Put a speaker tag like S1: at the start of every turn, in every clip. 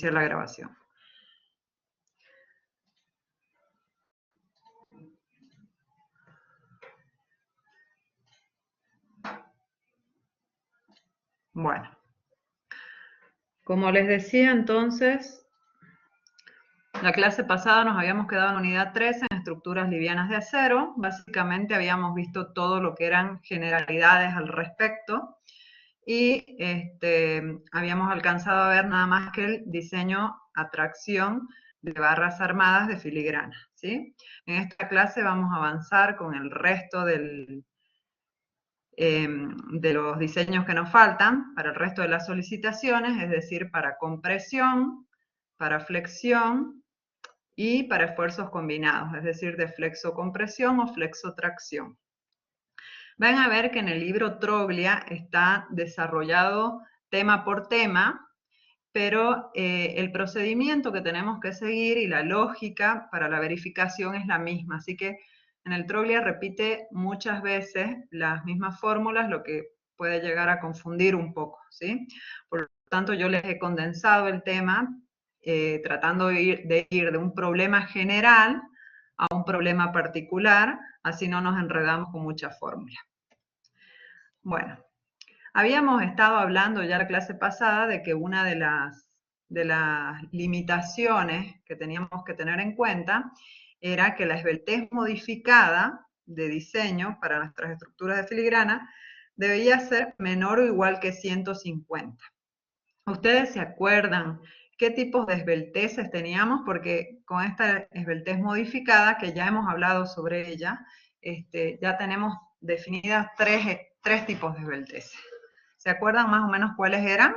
S1: iniciar la grabación. Bueno, como les decía entonces, la clase pasada nos habíamos quedado en unidad 13, en estructuras livianas de acero. Básicamente habíamos visto todo lo que eran generalidades al respecto y habíamos alcanzado a ver nada más que el diseño a tracción de barras armadas de filigrana, ¿sí? En esta clase vamos a avanzar con el resto de los diseños que nos faltan para el resto de las solicitaciones, es decir, para compresión, para flexión y para esfuerzos combinados, es decir, de flexocompresión o flexotracción. Van a ver que en el libro Troglia está desarrollado tema por tema, pero el procedimiento que tenemos que seguir y la lógica para la verificación es la misma, así que en el Troglia repite muchas veces las mismas fórmulas, lo que puede llegar a confundir un poco, ¿sí? Por lo tanto, yo les he condensado el tema tratando de ir de un problema general a un problema particular, así no nos enredamos con muchas fórmulas. Bueno, habíamos estado hablando ya la clase pasada de que una de las limitaciones que teníamos que tener en cuenta era que la esbeltez modificada de diseño para nuestras estructuras de filigrana debía ser menor o igual que 150. ¿Ustedes se acuerdan qué tipos de esbelteces teníamos? Porque con esta esbeltez modificada, que ya hemos hablado sobre ella, ya tenemos definidas tres tipos de esbelteces. ¿Se acuerdan más o menos cuáles eran?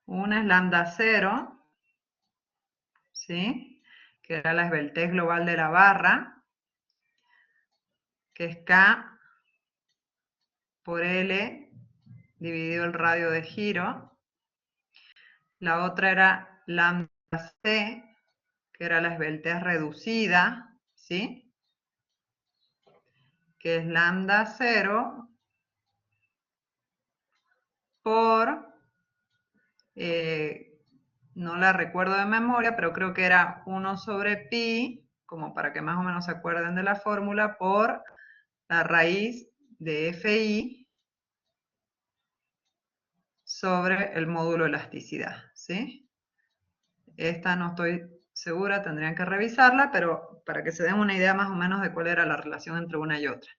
S1: Una es lambda 0, ¿sí? Que era la esbeltez global de la barra, que es K por L dividido el radio de giro. La otra era lambda C, que era la esbeltez reducida, ¿sí? Que es lambda 0 por, no la recuerdo de memoria, pero creo que era 1 sobre pi, como para que más o menos se acuerden de la fórmula, por la raíz de FI sobre el módulo elasticidad, ¿sí? Esta no estoy segura, tendrían que revisarla, pero para que se den una idea más o menos de cuál era la relación entre una y otra.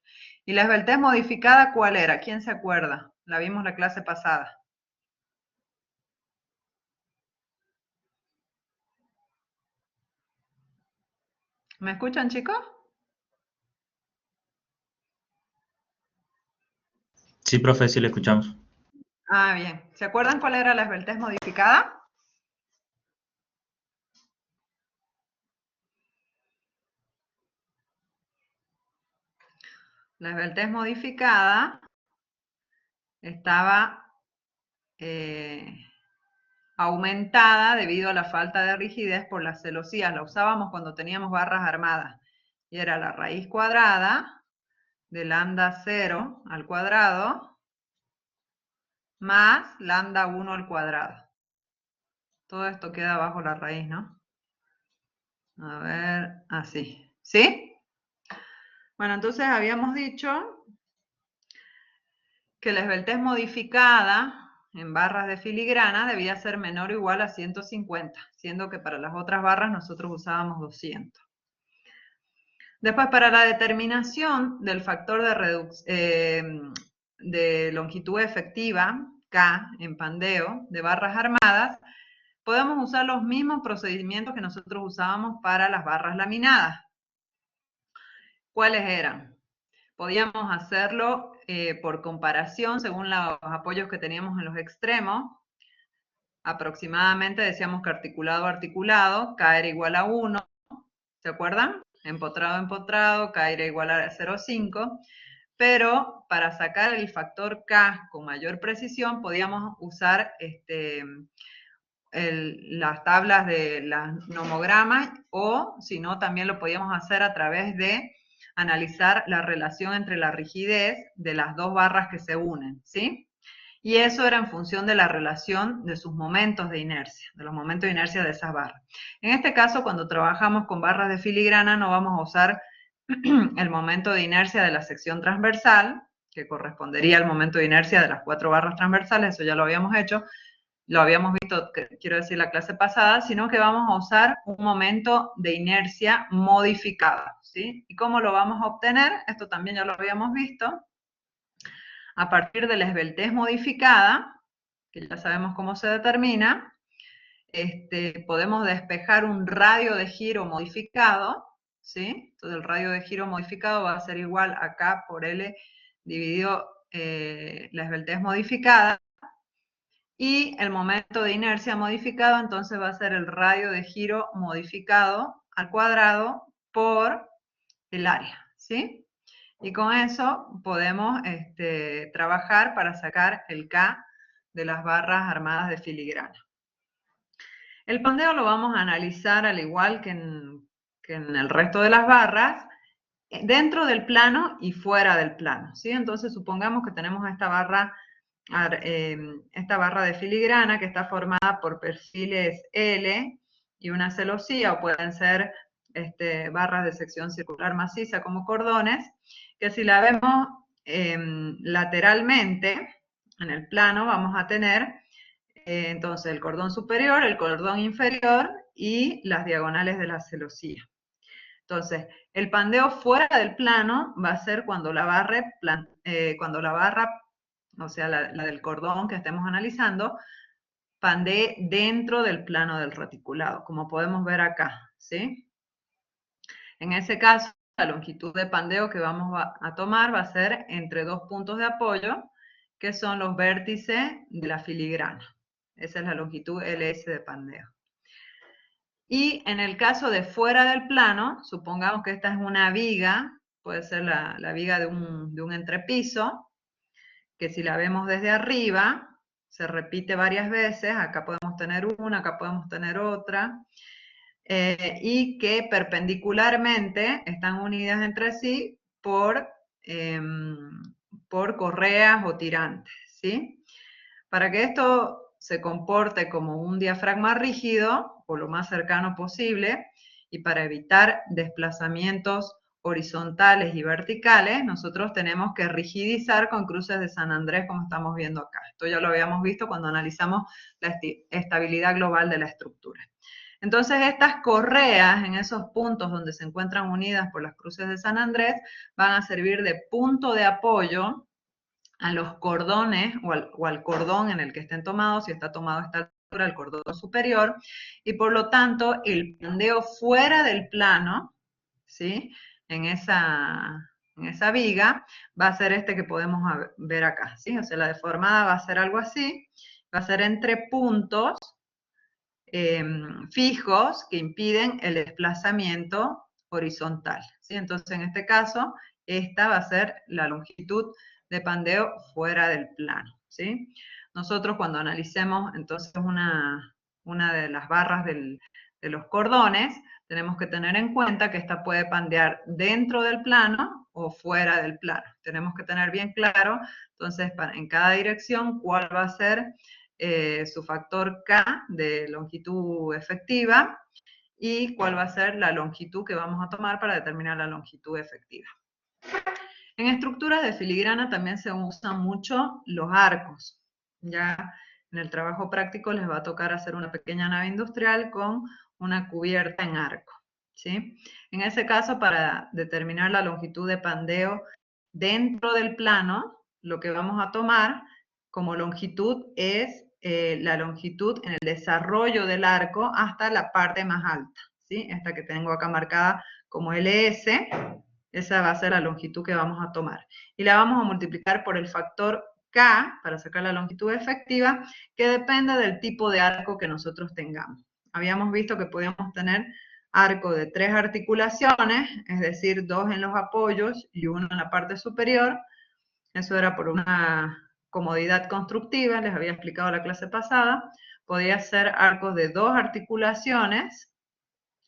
S1: ¿Y la esbeltez modificada cuál era? ¿Quién se acuerda? La vimos la clase pasada. ¿Me escuchan, chicos?
S2: Sí, profe, sí le escuchamos.
S1: Ah, bien. ¿Se acuerdan cuál era la esbeltez modificada? La esbeltez modificada estaba aumentada debido a la falta de rigidez por las celosías. La usábamos cuando teníamos barras armadas. Y era la raíz cuadrada de lambda 0 al cuadrado más lambda 1 al cuadrado. Todo esto queda bajo la raíz, ¿no? A ver, así. ¿Sí? Bueno, entonces habíamos dicho que la esbeltez modificada en barras de filigrana debía ser menor o igual a 150, siendo que para las otras barras nosotros usábamos 200. Después, para la determinación del factor de longitud efectiva, K, en pandeo, de barras armadas, podemos usar los mismos procedimientos que nosotros usábamos para las barras laminadas. ¿Cuáles eran? Podíamos hacerlo por comparación según los apoyos que teníamos en los extremos. Aproximadamente decíamos que articulado a articulado, K era igual a 1. ¿Se acuerdan? Empotrado a empotrado, K era igual a 0,5. Pero para sacar el factor K con mayor precisión podíamos usar las tablas de las nomogramas o si no también lo podíamos hacer a través de analizar la relación entre la rigidez de las dos barras que se unen, ¿sí? Y eso era en función de la relación de sus momentos de inercia, de los momentos de inercia de esas barras. En este caso, cuando trabajamos con barras de filigrana, no vamos a usar el momento de inercia de la sección transversal, que correspondería al momento de inercia de las 4 barras transversales, eso ya lo habíamos hecho, lo habíamos visto, quiero decir, la clase pasada, sino que vamos a usar un momento de inercia modificado, ¿sí? ¿Y cómo lo vamos a obtener? Esto también ya lo habíamos visto. A partir de la esbeltez modificada, que ya sabemos cómo se determina, podemos despejar un radio de giro modificado, ¿sí? Entonces el radio de giro modificado va a ser igual a K por L dividido la esbeltez modificada, y el momento de inercia modificado entonces va a ser el radio de giro modificado al cuadrado por el área, ¿sí? Y con eso podemos trabajar para sacar el K de las barras armadas de filigrana. El pandeo lo vamos a analizar al igual que en el resto de las barras, dentro del plano y fuera del plano, ¿sí? Entonces supongamos que tenemos esta barra de filigrana que está formada por perfiles L y una celosía, o pueden ser barras de sección circular maciza como cordones, que si la vemos lateralmente en el plano vamos a tener entonces el cordón superior, el cordón inferior y las diagonales de la celosía. Entonces, el pandeo fuera del plano va a ser cuando la barra, o sea, la del cordón que estemos analizando, pandee dentro del plano del reticulado, como podemos ver acá, ¿sí? En ese caso, la longitud de pandeo que vamos a tomar va a ser entre dos puntos de apoyo, que son los vértices de la filigrana. Esa es la longitud LS de pandeo. Y en el caso de fuera del plano, supongamos que esta es una viga, puede ser la viga de un entrepiso, que si la vemos desde arriba, se repite varias veces, acá podemos tener una, acá podemos tener otra, y que perpendicularmente están unidas entre sí por correas o tirantes, ¿sí? Para que esto se comporte como un diafragma rígido, o lo más cercano posible, y para evitar desplazamientos horizontales y verticales, nosotros tenemos que rigidizar con cruces de San Andrés, como estamos viendo acá. Esto ya lo habíamos visto cuando analizamos la estabilidad global de la estructura. Entonces, estas correas en esos puntos donde se encuentran unidas por las cruces de San Andrés van a servir de punto de apoyo a los cordones o al cordón en el que estén tomados, si está tomado a esta altura, el cordón superior, y por lo tanto el pandeo fuera del plano, ¿sí? En esa viga, va a ser este que podemos ver acá, ¿sí? O sea, la deformada va a ser algo así, va a ser entre puntos fijos que impiden el desplazamiento horizontal, ¿sí? Entonces, en este caso, esta va a ser la longitud de pandeo fuera del plano, ¿sí? Nosotros cuando analicemos entonces una de las barras de los cordones, tenemos que tener en cuenta que esta puede pandear dentro del plano o fuera del plano. Tenemos que tener bien claro, entonces, en cada dirección, cuál va a ser su factor K de longitud efectiva y cuál va a ser la longitud que vamos a tomar para determinar la longitud efectiva. En estructuras de filigrana también se usan mucho los arcos. Ya en el trabajo práctico les va a tocar hacer una pequeña nave industrial con una cubierta en arco, ¿sí? En ese caso, para determinar la longitud de pandeo dentro del plano, lo que vamos a tomar como longitud es la longitud en el desarrollo del arco hasta la parte más alta, ¿sí? Esta que tengo acá marcada como LS, esa va a ser la longitud que vamos a tomar. Y la vamos a multiplicar por el factor K, para sacar la longitud efectiva, que depende del tipo de arco que nosotros tengamos. Habíamos visto que podíamos tener arco de 3 articulaciones, es decir, 2 en los apoyos y 1 en la parte superior. Eso era por una comodidad constructiva, les había explicado la clase pasada. Podía ser arcos de 2 articulaciones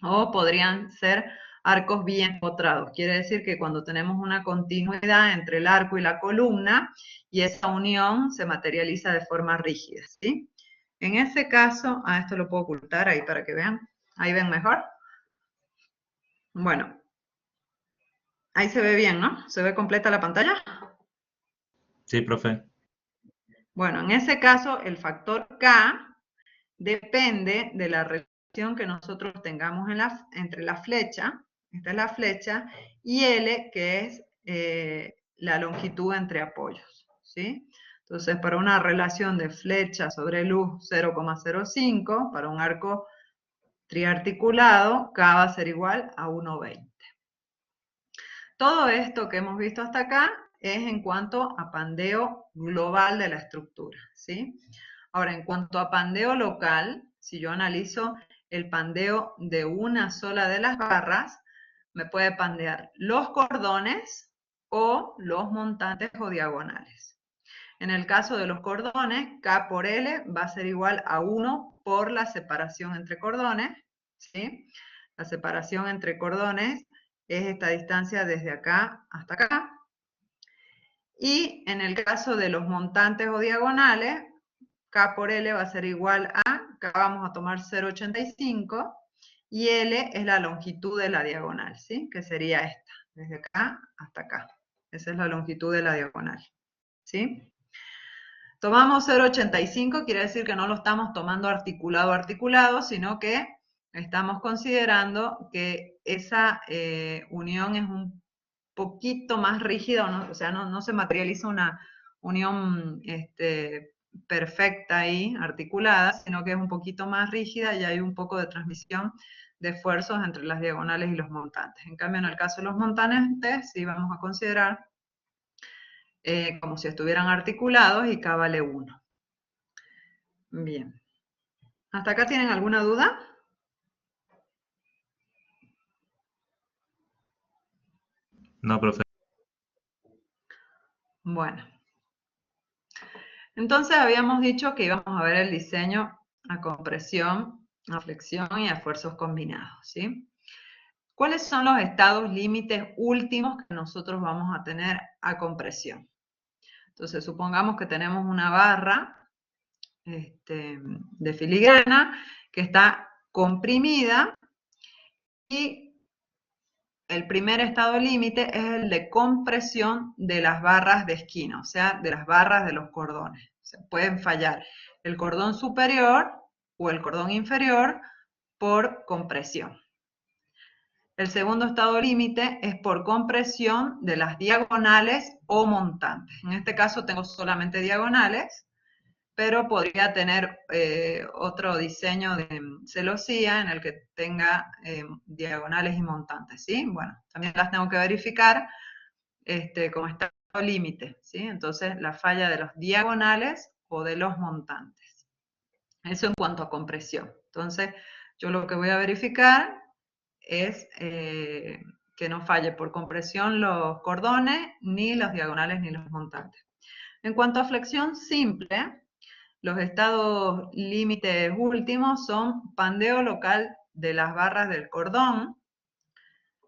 S1: o podrían ser arcos bien empotrados. Quiere decir que cuando tenemos una continuidad entre el arco y la columna, y esa unión se materializa de forma rígida, ¿sí? En ese caso, esto lo puedo ocultar ahí para que vean. Ahí ven mejor. Bueno, ahí se ve bien, ¿no? ¿Se ve completa la pantalla?
S2: Sí, profe.
S1: Bueno, en ese caso, el factor K depende de la relación que nosotros tengamos entre la flecha, esta es la flecha, y L, que es la longitud entre apoyos, ¿sí? Entonces, para una relación de flecha sobre luz 0,05, para un arco triarticulado, K va a ser igual a 1,20. Todo esto que hemos visto hasta acá es en cuanto a pandeo global de la estructura, ¿sí? Ahora, en cuanto a pandeo local, si yo analizo el pandeo de una sola de las barras, me puede pandear los cordones o los montantes o diagonales. En el caso de los cordones, K por L va a ser igual a 1 por la separación entre cordones, ¿sí? La separación entre cordones es esta distancia desde acá hasta acá. Y en el caso de los montantes o diagonales, K por L va a ser igual a, acá vamos a tomar 0,85, y L es la longitud de la diagonal, ¿sí? Que sería esta, desde acá hasta acá. Esa es la longitud de la diagonal, ¿sí? Tomamos 0,85, quiere decir que no lo estamos tomando articulado, sino que estamos considerando que esa unión es un poquito más rígida, o sea, no se materializa una unión perfecta ahí, articulada, sino que es un poquito más rígida y hay un poco de transmisión de esfuerzos entre las diagonales y los montantes. En cambio, en el caso de los montantes, sí vamos a considerar como si estuvieran articulados y K vale 1. Bien. ¿Hasta acá tienen alguna duda?
S2: No, profe.
S1: Bueno. Entonces habíamos dicho que íbamos a ver el diseño a compresión, a flexión y a esfuerzos combinados, ¿sí? ¿Cuáles son los estados límites últimos que nosotros vamos a tener a compresión? Entonces, supongamos que tenemos una barra de filigrana que está comprimida y el primer estado límite es el de compresión de las barras de esquina, o sea, de las barras de los cordones. O sea, pueden fallar el cordón superior o el cordón inferior por compresión. El segundo estado límite es por compresión de las diagonales o montantes. En este caso tengo solamente diagonales, pero podría tener otro diseño de celosía en el que tenga diagonales y montantes, ¿sí? Bueno, también las tengo que verificar como estado límite, ¿sí? Entonces, la falla de los diagonales o de los montantes. Eso en cuanto a compresión. Entonces, yo lo que voy a verificar es que no falle por compresión los cordones, ni los diagonales, ni los montantes. En cuanto a flexión simple, los estados límites últimos son pandeo local de las barras del cordón,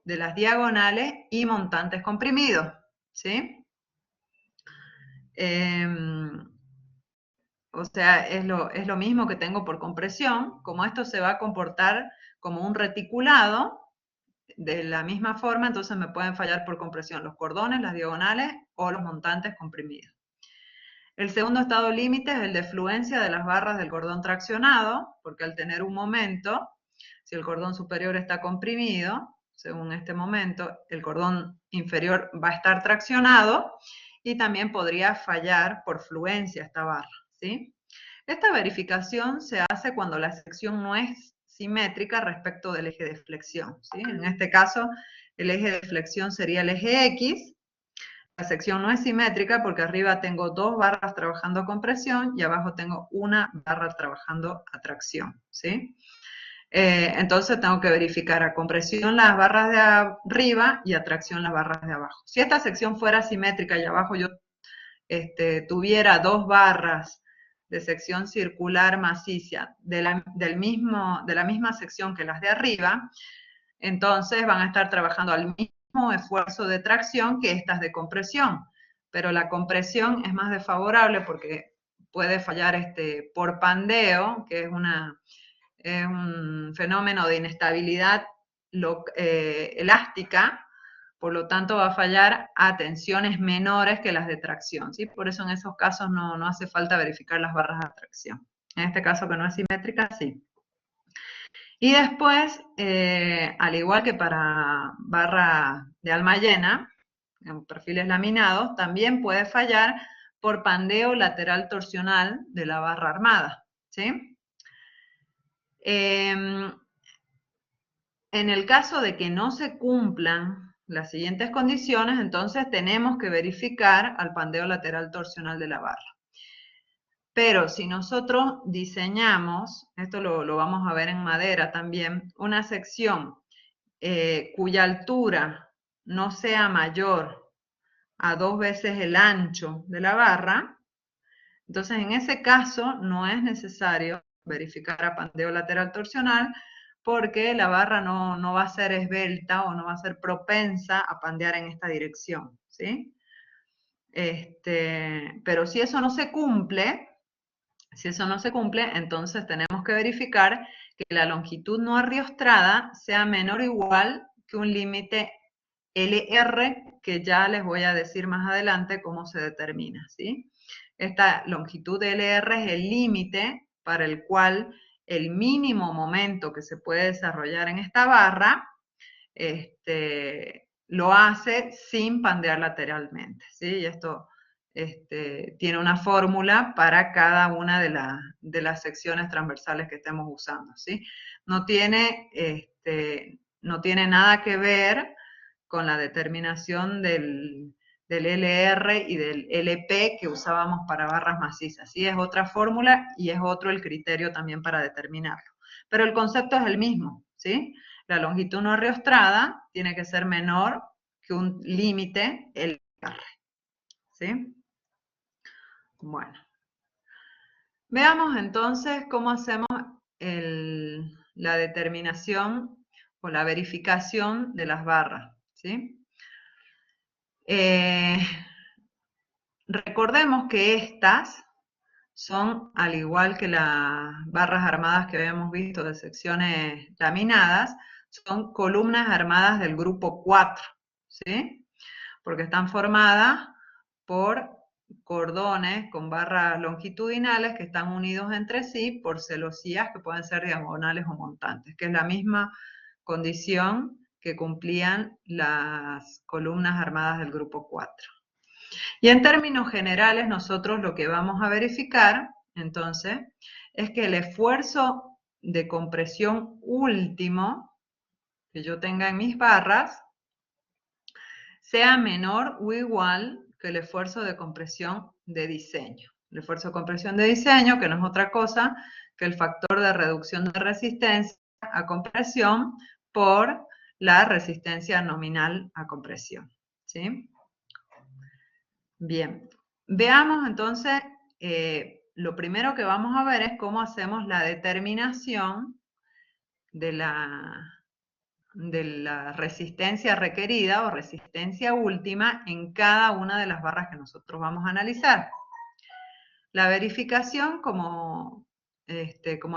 S1: de las diagonales y montantes comprimidos, ¿sí? O sea, es lo mismo que tengo por compresión, como esto se va a comportar como un reticulado, de la misma forma, entonces me pueden fallar por compresión los cordones, las diagonales o los montantes comprimidos. El segundo estado límite es el de fluencia de las barras del cordón traccionado, porque al tener un momento, si el cordón superior está comprimido, según este momento, el cordón inferior va a estar traccionado y también podría fallar por fluencia esta barra, ¿sí? Esta verificación se hace cuando la sección no es simétrica respecto del eje de flexión, ¿sí? En este caso, el eje de flexión sería el eje X. La sección no es simétrica porque arriba tengo 2 barras trabajando a compresión y abajo tengo una barra trabajando a tracción, ¿sí? Entonces tengo que verificar a compresión las barras de arriba y a tracción las barras de abajo. Si esta sección fuera simétrica y abajo yo tuviera 2 barras de sección circular maciza de la misma sección que las de arriba, entonces van a estar trabajando al mismo esfuerzo de tracción que estas de compresión, pero la compresión es más desfavorable porque puede fallar por pandeo, que es un fenómeno de inestabilidad elástica, por lo tanto va a fallar a tensiones menores que las de tracción, ¿sí? Por eso en esos casos no hace falta verificar las barras de tracción. En este caso que no es simétrica, sí. Y después, al igual que para barra de alma llena, en perfiles laminados, también puede fallar por pandeo lateral torsional de la barra armada, ¿sí? En el caso de que no se cumplan las siguientes condiciones, entonces tenemos que verificar al pandeo lateral torsional de la barra. Pero si nosotros diseñamos, esto lo vamos a ver en madera también, una sección cuya altura no sea mayor a 2 veces el ancho de la barra, entonces en ese caso no es necesario verificar a pandeo lateral torsional porque la barra no va a ser esbelta o no va a ser propensa a pandear en esta dirección, ¿sí? Pero si eso no se cumple, entonces tenemos que verificar que la longitud no arriostrada sea menor o igual que un límite LR, que ya les voy a decir más adelante cómo se determina, ¿sí? Esta longitud LR es el límite para el cual el mínimo momento que se puede desarrollar en esta barra lo hace sin pandear lateralmente, ¿sí? Y esto tiene una fórmula para cada una de las secciones transversales que estemos usando, ¿sí? No tiene nada que ver con la determinación del LR y del LP que usábamos para barras macizas, ¿sí? Es otra fórmula y es otro el criterio también para determinarlo. Pero el concepto es el mismo, ¿sí? La longitud no arriostrada tiene que ser menor que un límite LR, ¿sí? Bueno, veamos entonces cómo hacemos la determinación o la verificación de las barras, ¿sí? Recordemos que estas son, al igual que las barras armadas que habíamos visto de secciones laminadas, son columnas armadas del grupo 4, ¿sí? Porque están formadas por cordones con barras longitudinales que están unidos entre sí por celosías que pueden ser diagonales o montantes, que es la misma condición que cumplían las columnas armadas del grupo 4. Y en términos generales, nosotros lo que vamos a verificar, entonces, es que el esfuerzo de compresión último que yo tenga en mis barras sea menor o igual que el esfuerzo de compresión de diseño. El esfuerzo de compresión de diseño, que no es otra cosa que el factor de reducción de resistencia a compresión por la resistencia nominal a compresión, ¿sí? Bien, veamos entonces, lo primero que vamos a ver es cómo hacemos la determinación de la resistencia requerida o resistencia última en cada una de las barras que nosotros vamos a analizar. La verificación, como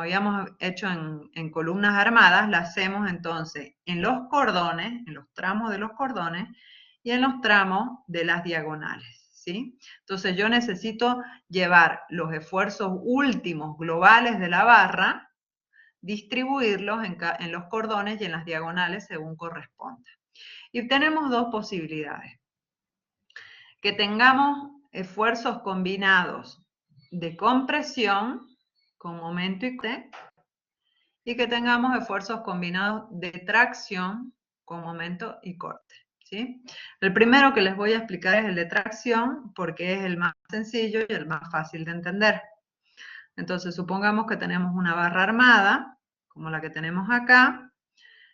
S1: habíamos hecho en columnas armadas, la hacemos entonces en los cordones, en los tramos de los cordones y en los tramos de las diagonales, ¿sí? Entonces yo necesito llevar los esfuerzos últimos globales de la barra, distribuirlos en los cordones y en las diagonales según corresponda. Y tenemos dos posibilidades. Que tengamos esfuerzos combinados de compresión con momento y que tengamos esfuerzos combinados de tracción con momento y corte, ¿sí? El primero que les voy a explicar es el de tracción porque es el más sencillo y el más fácil de entender. Entonces, supongamos que tenemos una barra armada, como la que tenemos acá,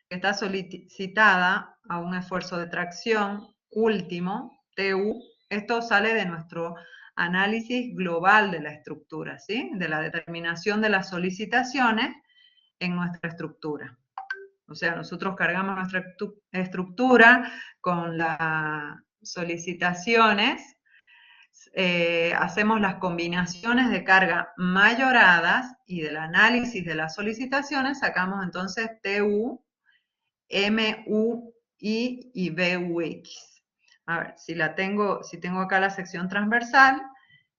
S1: que está solicitada a un esfuerzo de tracción último, TU. Esto sale de nuestro análisis global de la estructura, ¿sí? De la determinación de las solicitaciones en nuestra estructura. O sea, nosotros cargamos nuestra estructura con las solicitaciones, hacemos las combinaciones de carga mayoradas y del análisis de las solicitaciones sacamos entonces TU, MUI y BUX. A ver, si tengo acá la sección transversal,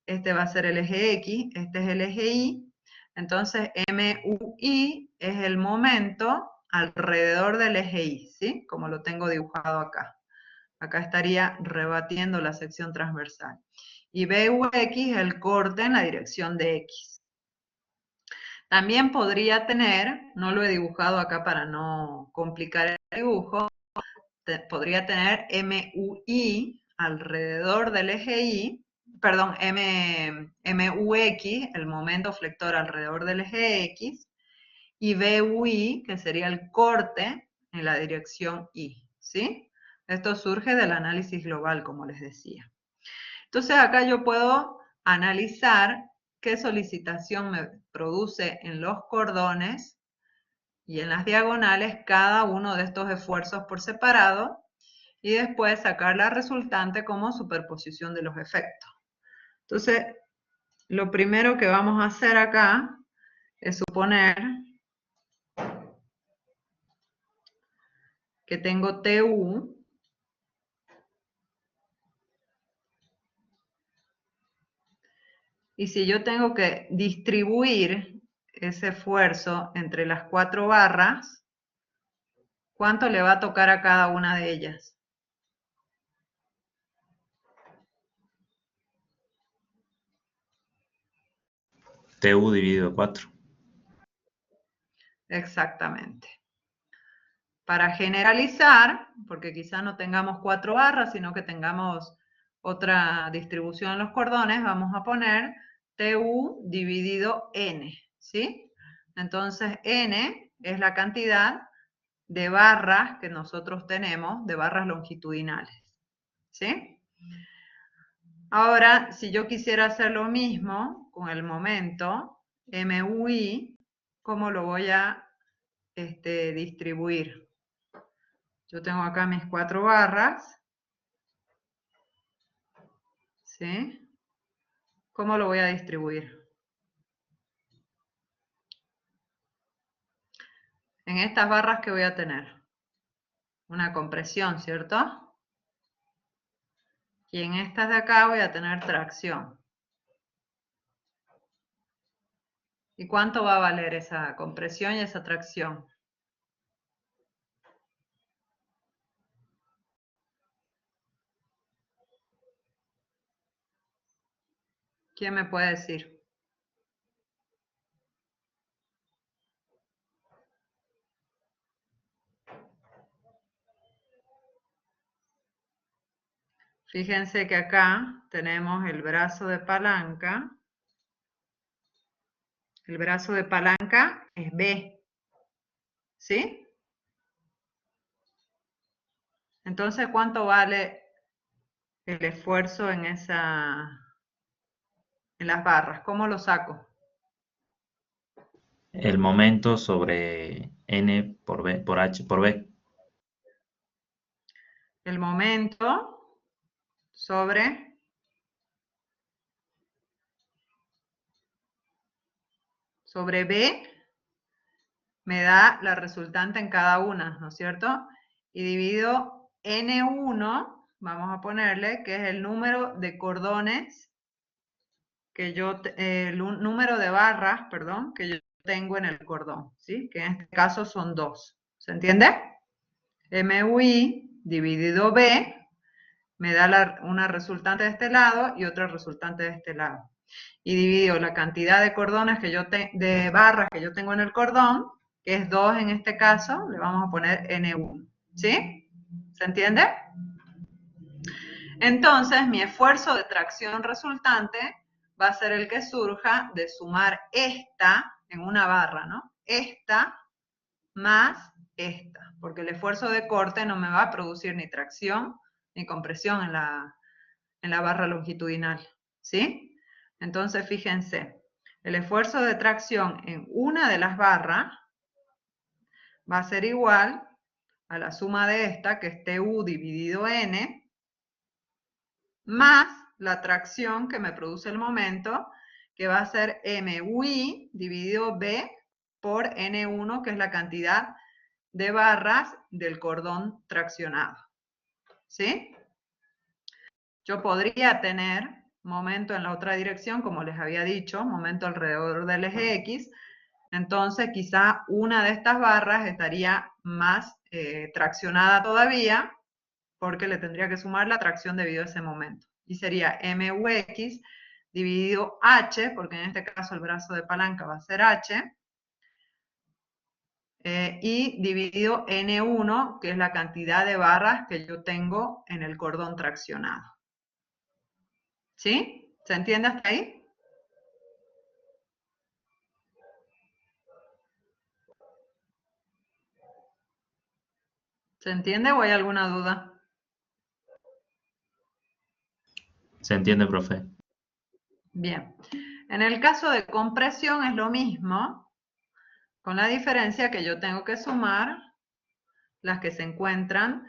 S1: este va a ser el eje X, este es el eje Y, entonces MUI es el momento alrededor del eje Y, ¿sí? Como lo tengo dibujado acá. Acá estaría rebatiendo la sección transversal. Y BUX es el corte en la dirección de X. También podría tener, no lo he dibujado acá para no complicar el dibujo, podría tener MUI alrededor del eje Y, perdón, MUX, el momento flector alrededor del eje X, y BUI, que sería el corte en la dirección Y, ¿sí? Esto surge del análisis global, como les decía. Entonces acá yo puedo analizar qué solicitación me produce en los cordones y en las diagonales cada uno de estos esfuerzos por separado y después sacar la resultante como superposición de los efectos. Entonces, lo primero que vamos a hacer acá es suponer que tengo TU y si yo tengo que distribuir ese esfuerzo entre las 4 barras, ¿cuánto le va a tocar a cada una de ellas?
S2: TU dividido 4.
S1: Exactamente. Para generalizar, porque quizá no tengamos 4 barras, sino que tengamos otra distribución en los cordones, vamos a poner TU dividido N, ¿sí? Entonces, N es la cantidad de barras que nosotros tenemos, de barras longitudinales, ¿sí? Ahora, si yo quisiera hacer lo mismo con el momento, MUI, ¿cómo lo voy a distribuir? Yo tengo acá mis 4 barras, ¿sí? ¿Cómo lo voy a distribuir? En estas barras que voy a tener una compresión, ¿cierto? Y en estas de acá voy a tener tracción. ¿Y cuánto va a valer esa compresión y esa tracción? ¿Quién me puede decir? Fíjense que acá tenemos el brazo de palanca. El brazo de palanca es B, ¿sí? Entonces, ¿cuánto vale el esfuerzo en las barras? ¿Cómo lo saco?
S2: El momento sobre N por B, por H por B.
S1: El momento sobre B me da la resultante en cada una, ¿no es cierto? Y divido N1, vamos a ponerle, que es el número de cordones que el número de barras, perdón, que yo tengo en el cordón, ¿sí? Que en este caso son 2. ¿Se entiende? MUI dividido B me da una resultante de este lado y otra resultante de este lado. Y divido la cantidad de cordones de barras que yo tengo en el cordón, que es 2 en este caso, le vamos a poner N1. ¿Sí? ¿Se entiende? Entonces, mi esfuerzo de tracción resultante va a ser el que surja de sumar esta en una barra, ¿no? Esta más esta, porque el esfuerzo de corte no me va a producir ni tracción ni compresión en la barra longitudinal, ¿sí? Entonces, fíjense, el esfuerzo de tracción en una de las barras va a ser igual a la suma de esta, que es TU dividido N, más la tracción que me produce el momento, que va a ser MUI dividido B por N1, que es la cantidad de barras del cordón traccionado. ¿Sí? Yo podría tener momento en la otra dirección, como les había dicho, momento alrededor del eje X, entonces quizá una de estas barras estaría más traccionada todavía, porque le tendría que sumar la tracción debido a ese momento. Y sería MUX dividido H, porque en este caso el brazo de palanca va a ser H, y dividido N1, que es la cantidad de barras que yo tengo en el cordón traccionado. ¿Sí? ¿Se entiende hasta ahí? ¿Se entiende o hay alguna duda?
S2: ¿Se entiende, profe?
S1: Bien. En el caso de compresión es lo mismo, con la diferencia que yo tengo que sumar las que se encuentran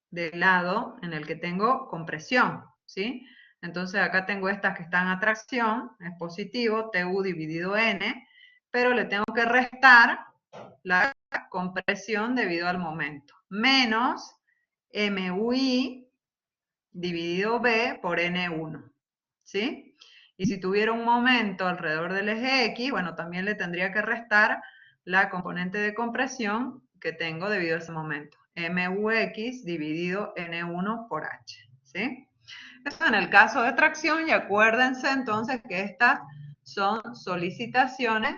S1: del lado en el que tengo compresión, ¿sí? Entonces acá tengo estas que están a tracción, es positivo, TU dividido N, pero le tengo que restar la compresión debido al momento, menos MUI dividido B por N1, ¿sí? Y si tuviera un momento alrededor del eje X, bueno, también le tendría que restar la componente de compresión que tengo debido a ese momento. MUX dividido N1 por H, ¿sí? Esto en el caso de tracción, y acuérdense entonces que estas son solicitaciones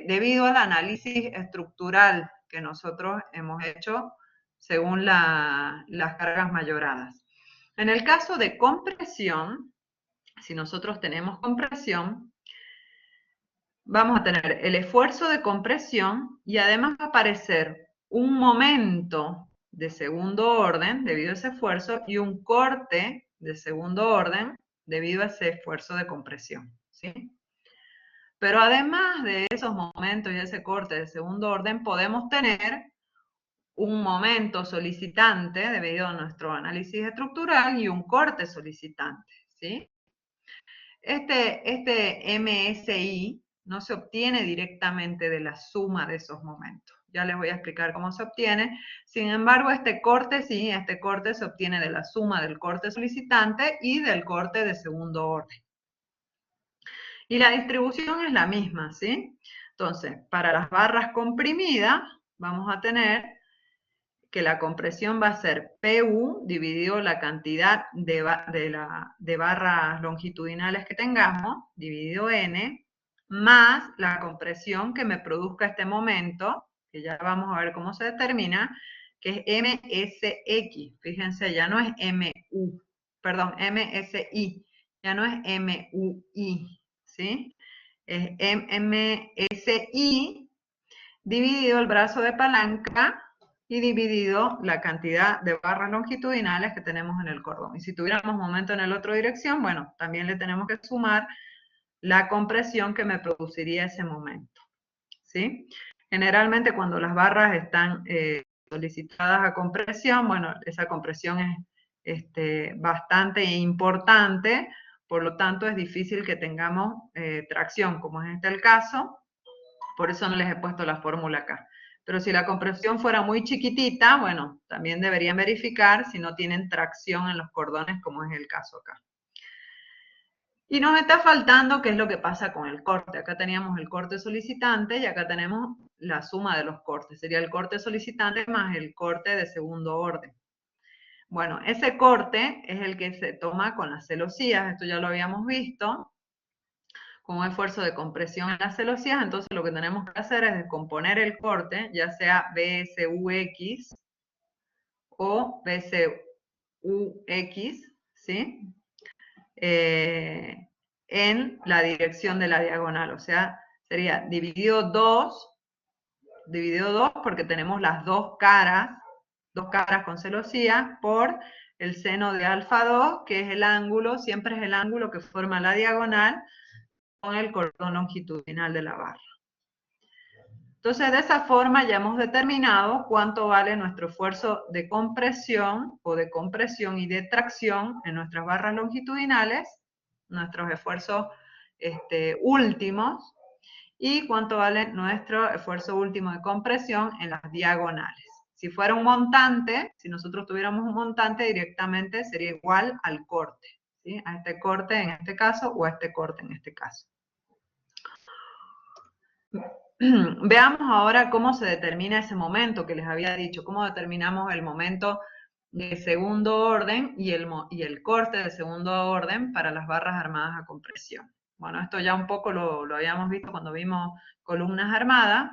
S1: debido al análisis estructural que nosotros hemos hecho según las cargas mayoradas. En el caso de compresión, si nosotros tenemos compresión, vamos a tener el esfuerzo de compresión y además va a aparecer un momento de segundo orden debido a ese esfuerzo y un corte de segundo orden debido a ese esfuerzo de compresión, ¿sí? Pero además de esos momentos y ese corte de segundo orden, podemos tener un momento solicitante debido a nuestro análisis estructural y un corte solicitante, ¿sí? Este MSI no se obtiene directamente de la suma de esos momentos. Ya les voy a explicar cómo se obtiene. Sin embargo, este corte sí, este corte se obtiene de la suma del corte solicitante y del corte de segundo orden. Y la distribución es la misma, ¿sí? Entonces, para las barras comprimidas, vamos a tener que la compresión va a ser PU dividido la cantidad de barras longitudinales que tengamos, dividido N, más la compresión que me produzca este momento, que ya vamos a ver cómo se determina, que es MSX. Fíjense, ya no es MU, perdón, MSI, ya no es MUI, ¿sí? Es MSI dividido el brazo de palanca y dividido la cantidad de barras longitudinales que tenemos en el cordón. Y si tuviéramos momento en la otra dirección, bueno, también le tenemos que sumar la compresión que me produciría ese momento, ¿sí? Generalmente cuando las barras están solicitadas a compresión, bueno, esa compresión es bastante importante, por lo tanto es difícil que tengamos tracción, como es este el caso, por eso no les he puesto la fórmula acá. Pero si la compresión fuera muy chiquitita, bueno, también deberían verificar si no tienen tracción en los cordones, como es el caso acá. Y nos está faltando qué es lo que pasa con el corte. Acá teníamos el corte solicitante y acá tenemos la suma de los cortes. Sería el corte solicitante más el corte de segundo orden. Bueno, ese corte es el que se toma con las celosías. Esto ya lo habíamos visto. Con un esfuerzo de compresión en las celosías, entonces lo que tenemos que hacer es descomponer el corte, ya sea BSUX o BSUX, ¿sí? En la dirección de la diagonal, o sea, sería dividido 2 porque tenemos las dos caras con celosías, por el seno de alfa 2, que es el ángulo, siempre es el ángulo que forma la diagonal con el cordón longitudinal de la barra. Entonces, de esa forma ya hemos determinado cuánto vale nuestro esfuerzo de compresión y de tracción en nuestras barras longitudinales, nuestros esfuerzos últimos, y cuánto vale nuestro esfuerzo último de compresión en las diagonales. Si fuera un montante, si nosotros tuviéramos un montante, directamente sería igual al corte, ¿sí? A este corte en este caso o a este corte en este caso. Veamos ahora cómo se determina ese momento que les había dicho, cómo determinamos el momento de segundo orden y el corte de segundo orden para las barras armadas a compresión. Bueno, esto ya un poco lo habíamos visto cuando vimos columnas armadas.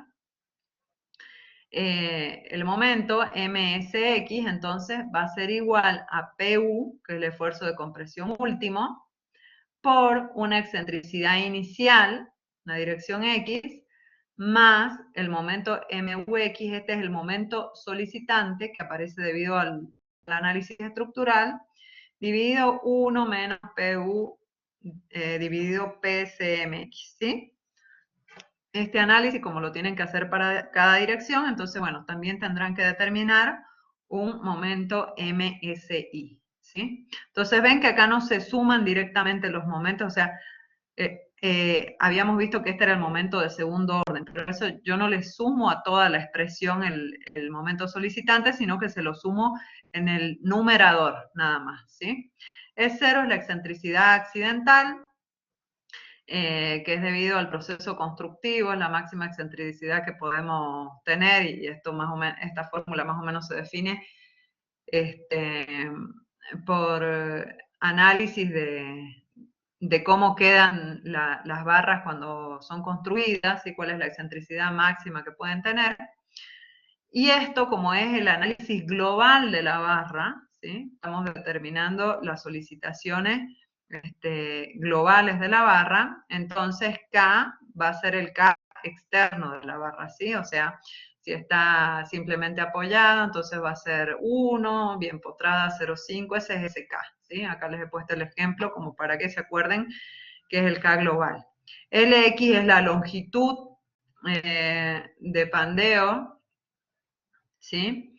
S1: El momento MSX entonces va a ser igual a PU, que es el esfuerzo de compresión último, por una excentricidad inicial, una dirección X, más el momento MUX, este es el momento solicitante que aparece debido al análisis estructural, dividido 1 menos PU dividido PCMX, ¿sí? Este análisis, como lo tienen que hacer para cada dirección, entonces, bueno, también tendrán que determinar un momento MSI, ¿sí? Entonces, ven que acá no se suman directamente los momentos, o sea, habíamos visto que este era el momento de segundo orden, pero eso yo no le sumo a toda la expresión el momento solicitante, sino que se lo sumo en el numerador, nada más, ¿sí? E0 es la excentricidad accidental, que es debido al proceso constructivo, es la máxima excentricidad que podemos tener, y esto más o menos, esta fórmula más o menos se define por análisis de cómo quedan las barras cuando son construidas y cuál es la excentricidad máxima que pueden tener. Y esto, como es el análisis global de la barra, ¿sí? Estamos determinando las solicitaciones globales de la barra, entonces K va a ser el K externo de la barra, ¿sí? O sea, si está simplemente apoyada, entonces va a ser 1, bien postrada 0,5, ese es ese K, ¿sí? Acá les he puesto el ejemplo como para que se acuerden que es el K global. LX es la longitud de pandeo, ¿sí?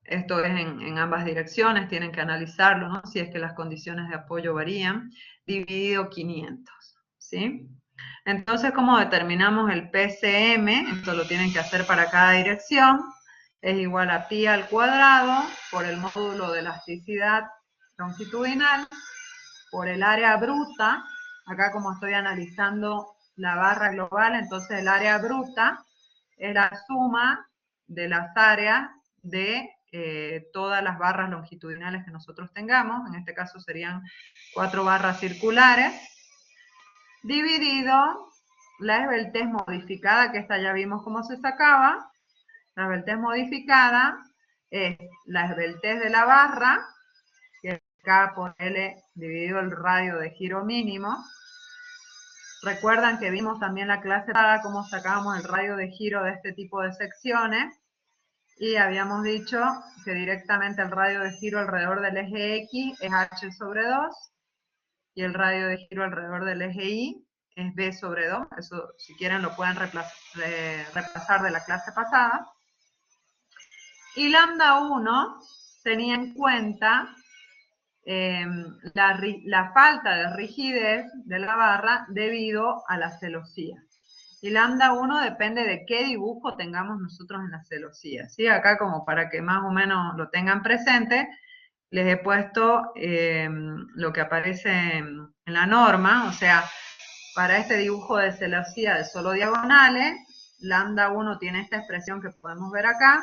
S1: Esto es en ambas direcciones, tienen que analizarlo, ¿no? Si es que las condiciones de apoyo varían, dividido 500, ¿sí? Entonces, ¿cómo determinamos el PCM? Esto lo tienen que hacer para cada dirección. Es igual a pi al cuadrado por el módulo de elasticidad longitudinal por el área bruta. Acá, como estoy analizando la barra global, entonces el área bruta es la suma de las áreas de todas las barras longitudinales que nosotros tengamos, en este caso serían 4 barras circulares, dividido la esbeltez modificada, que esta ya vimos cómo se sacaba. La esbeltez modificada es la esbeltez de la barra, que es K por L dividido el radio de giro mínimo. Recuerdan que vimos también la clase pasada cómo sacábamos el radio de giro de este tipo de secciones. Y habíamos dicho que directamente el radio de giro alrededor del eje X es H sobre 2 y el radio de giro alrededor del eje Y es B sobre 2. Eso, si quieren, lo pueden reemplazar de la clase pasada. Y lambda 1 tenía en cuenta la falta de rigidez de la barra debido a la celosía. Y lambda 1 depende de qué dibujo tengamos nosotros en la celosía, ¿sí? Acá, como para que más o menos lo tengan presente, les he puesto lo que aparece en la norma, o sea, para este dibujo de celosía de solo diagonales, lambda 1 tiene esta expresión que podemos ver acá.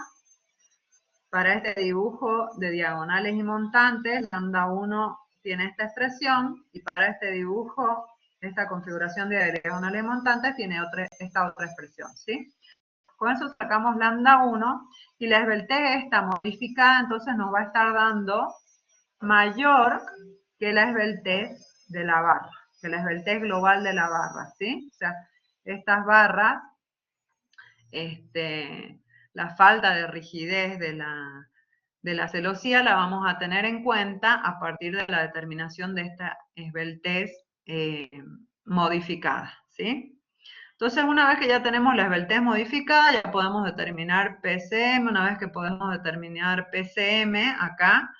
S1: Para este dibujo de diagonales y montantes, lambda 1 tiene esta expresión, y para este dibujo, esta configuración de diagonales y montantes, tiene esta otra expresión, ¿sí? Con eso sacamos lambda 1, y la esbeltez esta modificada, entonces nos va a estar dando mayor que la esbeltez de la barra, que la esbeltez global de la barra, ¿sí? O sea, estas barras, la falta de rigidez de la celosía la vamos a tener en cuenta a partir de la determinación de esta esbeltez modificada, ¿sí? Entonces, una vez que ya tenemos la esbeltez modificada, ya podemos determinar PCM. Una vez que podemos determinar PCM acá,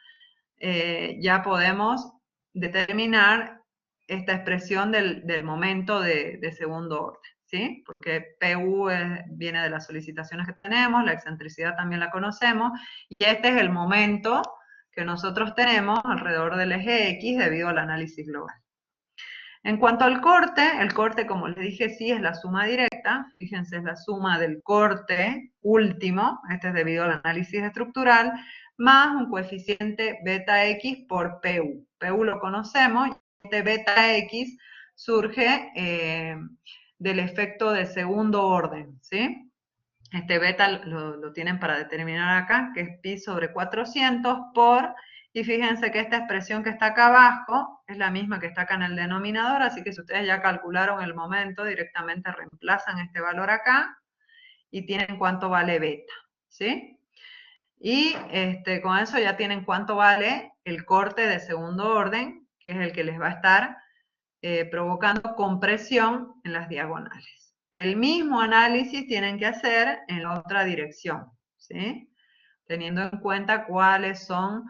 S1: ya podemos determinar esta expresión del momento de segundo orden, ¿sí? Porque PU viene de las solicitaciones que tenemos, la excentricidad también la conocemos, y este es el momento que nosotros tenemos alrededor del eje X debido al análisis global. En cuanto al corte, el corte, como les dije, sí es la suma directa. Fíjense, es la suma del corte último, este es debido al análisis estructural, más un coeficiente beta X por PU. PU lo conocemos, y este beta X surge del efecto de segundo orden, ¿sí? Este beta lo tienen para determinar acá, que es pi sobre 400 por, y fíjense que esta expresión que está acá abajo es la misma que está acá en el denominador, así que si ustedes ya calcularon el momento, directamente reemplazan este valor acá y tienen cuánto vale beta, ¿sí? Y con eso ya tienen cuánto vale el corte de segundo orden, que es el que les va a estar provocando compresión en las diagonales. El mismo análisis tienen que hacer en la otra dirección, ¿sí? Teniendo en cuenta cuáles son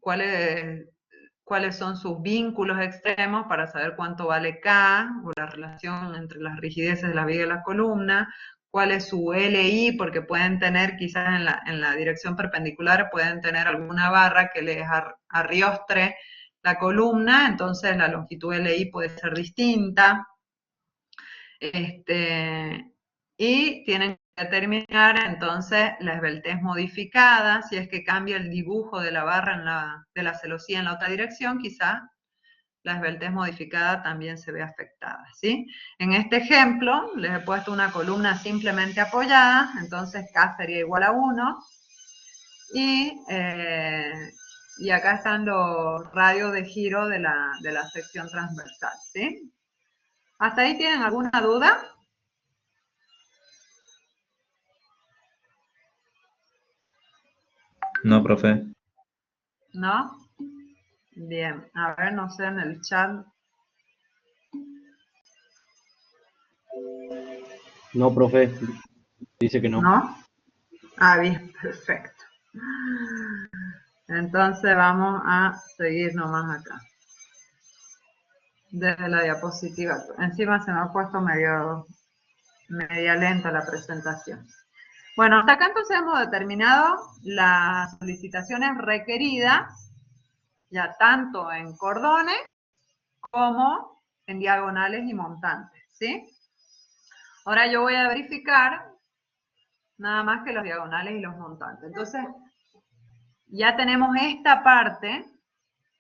S1: cuáles son sus vínculos extremos para saber cuánto vale K, o la relación entre las rigideces de la viga y la columna, cuál es su LI, porque pueden tener, quizás en la dirección perpendicular, pueden tener alguna barra que les arriostre la columna, entonces la longitud LI puede ser distinta. Y tienen que determinar entonces la esbeltez modificada. Si es que cambia el dibujo de la barra de la celosía en la otra dirección, quizá la esbeltez modificada también se ve afectada, ¿sí? En este ejemplo les he puesto una columna simplemente apoyada, entonces K sería igual a 1, y acá están los radios de giro de la sección transversal, ¿sí? ¿Hasta ahí tienen alguna duda?
S2: No, profe.
S1: ¿No? Bien, a ver, no sé, en el chat.
S3: No, profe, dice que no.
S1: ¿No? Ah, bien, perfecto. Entonces vamos a seguir nomás acá. Desde la diapositiva. Encima se me ha puesto media lenta la presentación. Bueno, hasta acá entonces hemos determinado las solicitaciones requeridas, ya tanto en cordones como en diagonales y montantes, ¿sí? Ahora yo voy a verificar nada más que los diagonales y los montantes. Entonces, ya tenemos esta parte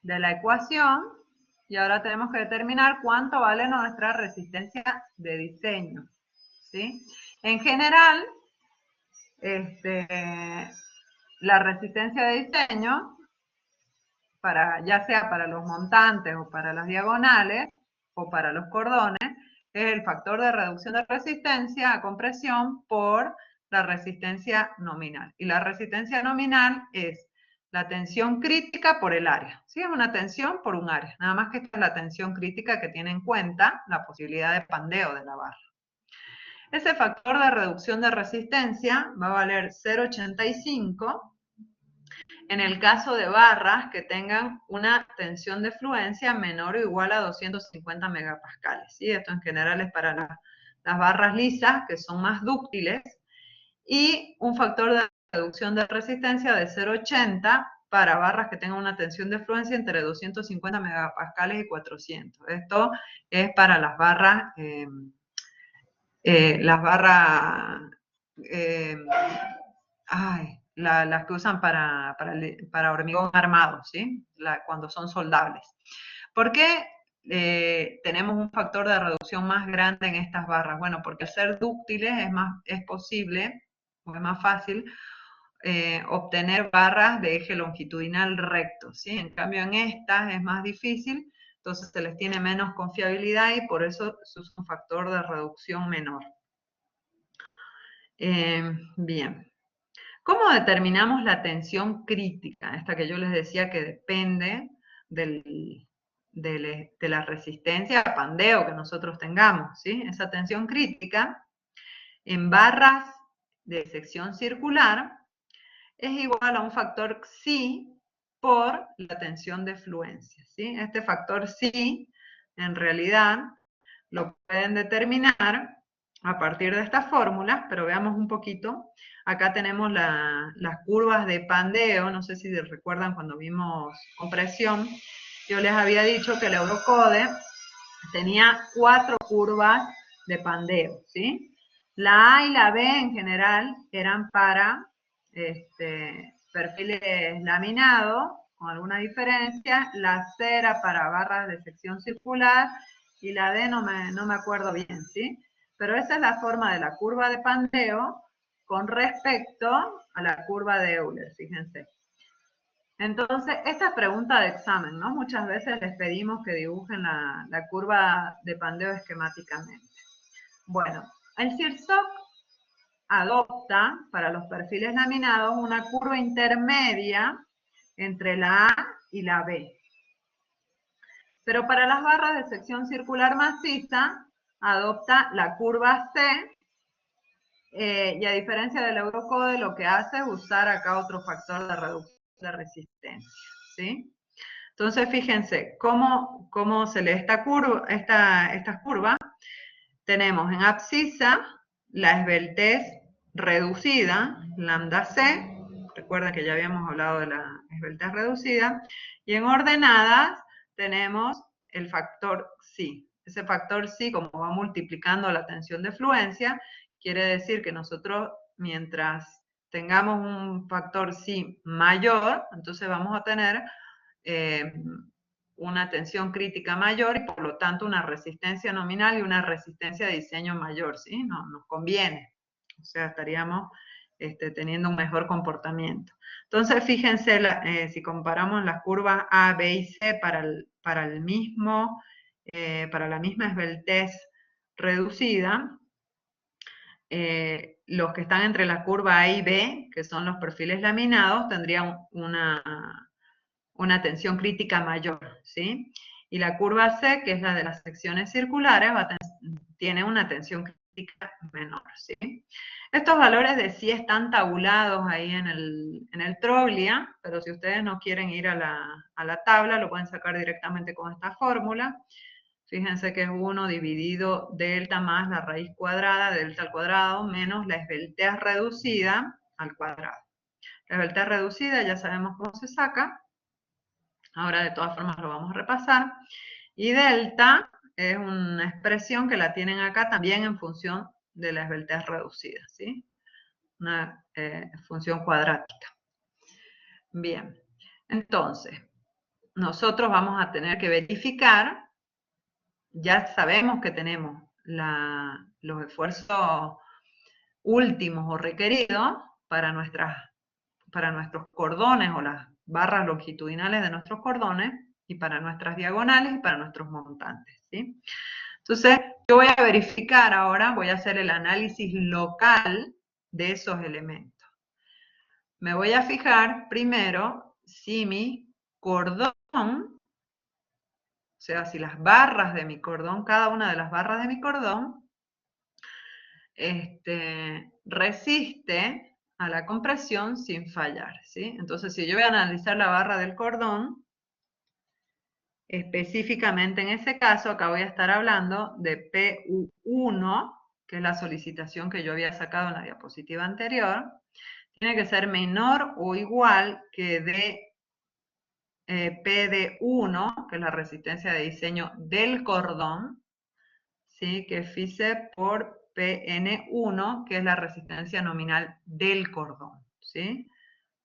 S1: de la ecuación y ahora tenemos que determinar cuánto vale nuestra resistencia de diseño, ¿sí? En general, la resistencia de diseño, ya sea para los montantes o para las diagonales o para los cordones, es el factor de reducción de resistencia a compresión por la resistencia nominal. Y la resistencia nominal es la tensión crítica por el área. ¿Sí? Es una tensión por un área. Nada más que esta es la tensión crítica que tiene en cuenta la posibilidad de pandeo de la barra. Ese factor de reducción de resistencia va a valer 0,85 en el caso de barras que tengan una tensión de fluencia menor o igual a 250 megapascales. ¿Sí? Esto en general es para las barras lisas, que son más dúctiles, y un factor de reducción de resistencia de 0,80 para barras que tengan una tensión de fluencia entre 250 megapascales y 400. Esto es para las barras, las que usan para hormigón armado, ¿sí? Cuando son soldables. ¿Por qué tenemos un factor de reducción más grande en estas barras? Bueno, porque al ser dúctiles es posible, o es más fácil, obtener barras de eje longitudinal recto, ¿sí? En cambio en estas es más difícil, entonces se les tiene menos confiabilidad y por eso se usa un factor de reducción menor. Bien. ¿Cómo determinamos la tensión crítica? Esta que yo les decía que depende del de la resistencia a pandeo que nosotros tengamos, ¿sí? Esa tensión crítica en barras de sección circular es igual a un factor psi por la tensión de fluencia, ¿sí? Este factor psi, en realidad, lo pueden determinar a partir de estas fórmulas, pero veamos un poquito. Acá tenemos las curvas de pandeo, no sé si recuerdan cuando vimos compresión, yo les había dicho que el Eurocode tenía 4 curvas de pandeo, ¿sí? La A y la B en general eran para perfiles laminados, con alguna diferencia. La C era para barras de sección circular y la D no me acuerdo bien, ¿sí? Pero esa es la forma de la curva de pandeo con respecto a la curva de Euler, fíjense. Entonces, esta es pregunta de examen, ¿no? Muchas veces les pedimos que dibujen la curva de pandeo esquemáticamente. Bueno, el CIRSOC adopta para los perfiles laminados una curva intermedia entre la A y la B. Pero para las barras de sección circular maciza, adopta la curva C, y a diferencia del Eurocode, lo que hace es usar acá otro factor de reducción de resistencia, ¿sí? Entonces, fíjense cómo se lee esta curva. Tenemos en abscisa la esbeltez reducida, lambda C, recuerden que ya habíamos hablado de la esbeltez reducida, y en ordenadas tenemos el factor psi. Ese factor psi, como va multiplicando la tensión de fluencia, quiere decir que nosotros, mientras tengamos un factor psi mayor, entonces vamos a tener una tensión crítica mayor y por lo tanto una resistencia nominal y una resistencia de diseño mayor, ¿sí? Nos conviene, o sea, estaríamos teniendo un mejor comportamiento. Entonces, fíjense, si comparamos las curvas A, B y C para la misma esbeltez reducida, los que están entre la curva A y B, que son los perfiles laminados, tendrían una tensión crítica mayor, ¿sí? Y la curva C, que es la de las secciones circulares, tiene una tensión crítica menor, ¿sí? Estos valores de sí están tabulados ahí en el Troglia, pero si ustedes no quieren ir a la tabla, lo pueden sacar directamente con esta fórmula. Fíjense que es 1 dividido delta más la raíz cuadrada, delta al cuadrado, menos la esbeltez reducida al cuadrado. La esbeltez reducida ya sabemos cómo se saca. Ahora de todas formas lo vamos a repasar. Y delta es una expresión que la tienen acá también en función de la esbeltez reducida, ¿sí? Una función cuadrática. Bien, entonces, nosotros vamos a tener que verificar, ya sabemos que tenemos los esfuerzos últimos o requeridos para nuestros cordones o las barras longitudinales de nuestros cordones, y para nuestras diagonales y para nuestros montantes, ¿sí? Entonces, yo voy a verificar ahora, voy a hacer el análisis local de esos elementos. Me voy a fijar primero si mi cordón, o sea, si las barras de mi cordón, cada una de las barras de mi cordón, resiste a la compresión sin fallar, ¿sí? Entonces, si yo voy a analizar la barra del cordón, específicamente en ese caso, acá voy a estar hablando de PU1, que es la solicitación que yo había sacado en la diapositiva anterior, tiene que ser menor o igual que de PD1, que es la resistencia de diseño del cordón, ¿sí? Que es FICE por PN1, que es la resistencia nominal del cordón, ¿sí?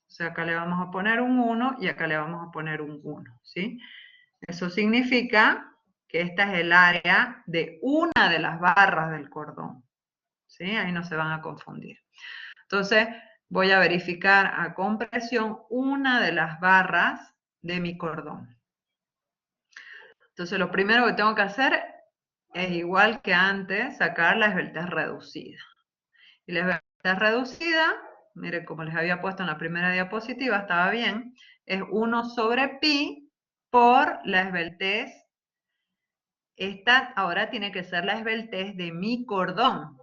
S1: O sea, acá le vamos a poner un 1 y acá le vamos a poner un 1, ¿sí? Eso significa que esta es el área de una de las barras del cordón, ¿sí? Ahí no se van a confundir. Entonces, voy a verificar a compresión una de las barras de mi cordón. Entonces, lo primero que tengo que hacer es, igual que antes, sacar la esbeltez reducida. Y la esbeltez reducida, miren, como les había puesto en la primera diapositiva, estaba bien, es 1 sobre pi por la esbeltez. Esta ahora tiene que ser la esbeltez de mi cordón,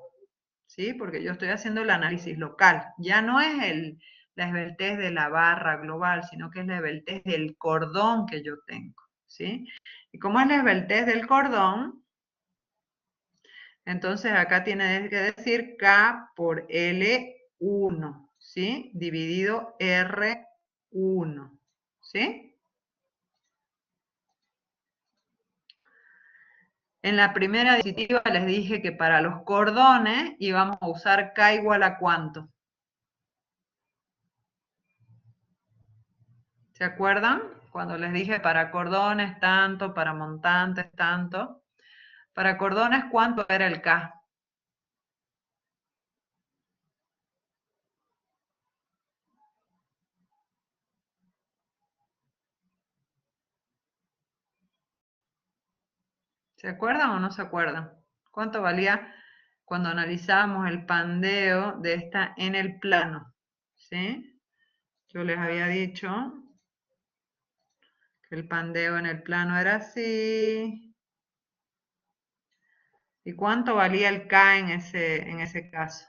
S1: ¿sí? Porque yo estoy haciendo el análisis local. Ya no es la esbeltez de la barra global, sino que es la esbeltez del cordón que yo tengo, ¿sí? Y como es la esbeltez del cordón, entonces acá tiene que decir K por L1, ¿sí? Dividido R1, ¿sí? En la primera diapositiva les dije que para los cordones íbamos a usar K igual a ¿cuánto? ¿Se acuerdan? Cuando les dije para cordones tanto, para montantes tanto. Para cordones, ¿cuánto era el K? ¿Se acuerdan o no se acuerdan? ¿Cuánto valía cuando analizábamos el pandeo de esta en el plano? ¿Sí? Yo les había dicho que el pandeo en el plano era así. ¿Y cuánto valía el K en ese caso?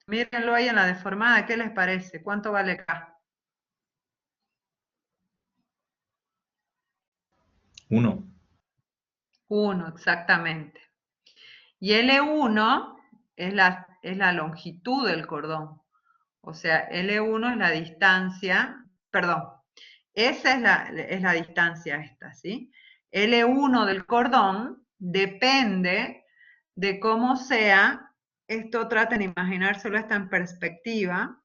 S1: Mírenlo ahí en la deformada, ¿qué les parece? ¿Cuánto vale K?
S2: 1.
S1: 1, exactamente. Y L1 es la longitud del cordón. O sea, L1 es la distancia, perdón, esa es la distancia esta, ¿sí? L1 del cordón depende de cómo sea, esto traten de imaginárselo esta en perspectiva.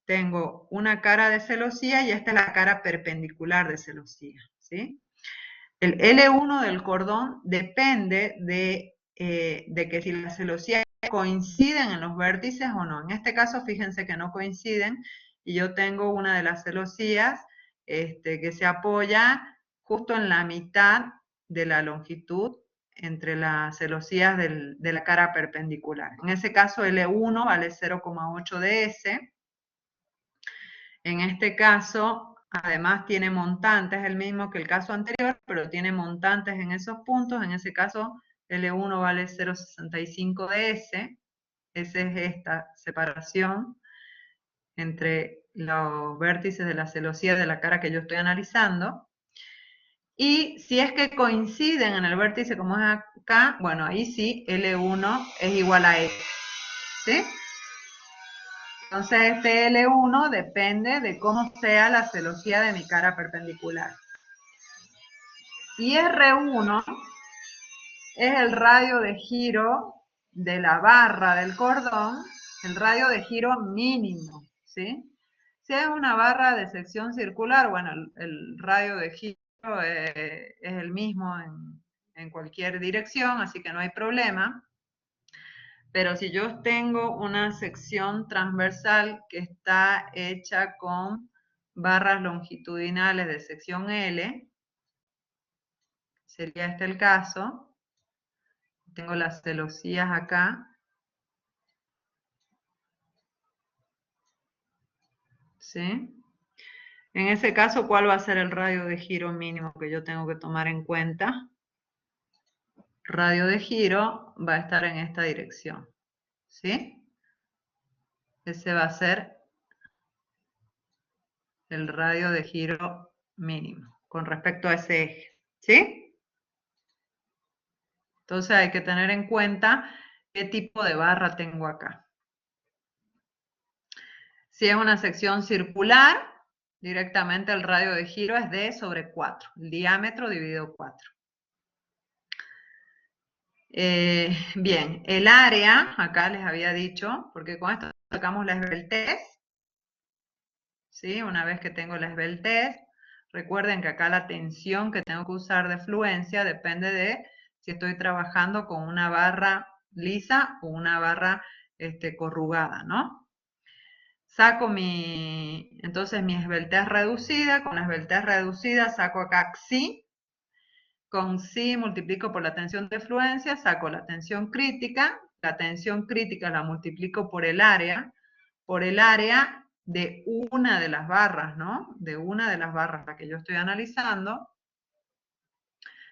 S1: Tengo una cara de celosía y esta es la cara perpendicular de celosía, ¿sí? El L1 del cordón depende de que si las celosías coinciden en los vértices o no. En este caso, fíjense que no coinciden y yo tengo una de las celosías que se apoya justo en la mitad de la longitud entre las celosías de la cara perpendicular. En ese caso, L1 vale 0,8 ds. En este caso, además tiene montantes, es el mismo que el caso anterior, pero tiene montantes en esos puntos. En ese caso, L1 vale 0,65 ds. Esa es esta separación entre los vértices de la celosía de la cara que yo estoy analizando. Y si es que coinciden en el vértice como es acá, bueno, ahí sí, L1 es igual a S, ¿sí? Entonces este L1 depende de cómo sea la celosía de mi cara perpendicular. Y R1 es el radio de giro de la barra del cordón, el radio de giro mínimo, ¿sí? Si es una barra de sección circular, bueno, el radio de giro es el mismo en cualquier dirección, así que no hay problema. Pero si yo tengo una sección transversal que está hecha con barras longitudinales de sección L, sería este el caso. Tengo las celosías acá. ¿Sí? En ese caso, ¿cuál va a ser el radio de giro mínimo que yo tengo que tomar en cuenta? Radio de giro va a estar en esta dirección. ¿Sí? Ese va a ser el radio de giro mínimo con respecto a ese eje. ¿Sí? Entonces hay que tener en cuenta qué tipo de barra tengo acá. Si es una sección circular, directamente el radio de giro es D sobre 4, el diámetro dividido 4. Bien, el área, acá les había dicho, porque con esto sacamos la esbeltez, ¿sí? Una vez que tengo la esbeltez, recuerden que acá la tensión que tengo que usar de fluencia depende de si estoy trabajando con una barra lisa o una barra corrugada, ¿no? Saco entonces mi esbeltez reducida, con la esbeltez reducida saco acá Xi, con Xi multiplico por la tensión de fluencia, saco la tensión crítica la multiplico por el área de una de las barras, ¿no? De una de las barras, la que yo estoy analizando.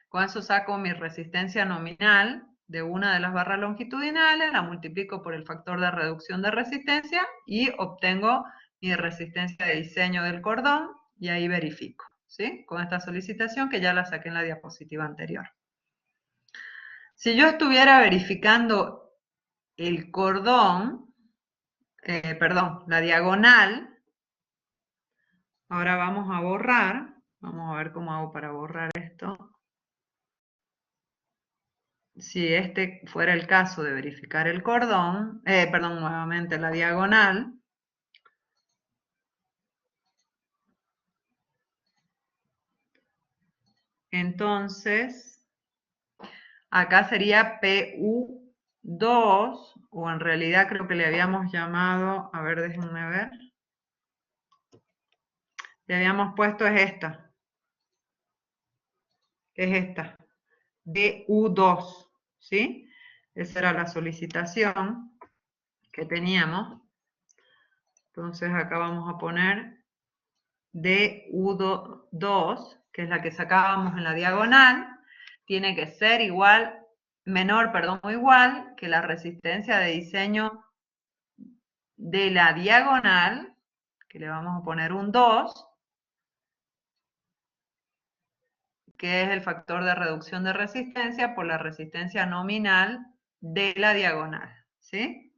S1: Con eso saco mi resistencia nominal de una de las barras longitudinales, la multiplico por el factor de reducción de resistencia y obtengo mi resistencia de diseño del cordón y ahí verifico, ¿sí? Con esta solicitación que ya la saqué en la diapositiva anterior. Si yo estuviera verificando el cordón, perdón, la diagonal, ahora vamos a borrar, vamos a ver cómo hago para borrar esto. Si este fuera el caso de verificar el cordón, perdón, nuevamente la diagonal, entonces acá sería PU2, o en realidad creo que le habíamos llamado, a ver, déjenme ver, le habíamos puesto es esta, DU2, ¿sí? Esa era la solicitación que teníamos. Entonces acá vamos a poner DU2, que es la que sacábamos en la diagonal, tiene que ser igual, menor, perdón, o igual que la resistencia de diseño de la diagonal, que le vamos a poner un 2, que es el factor de reducción de resistencia por la resistencia nominal de la diagonal, ¿sí?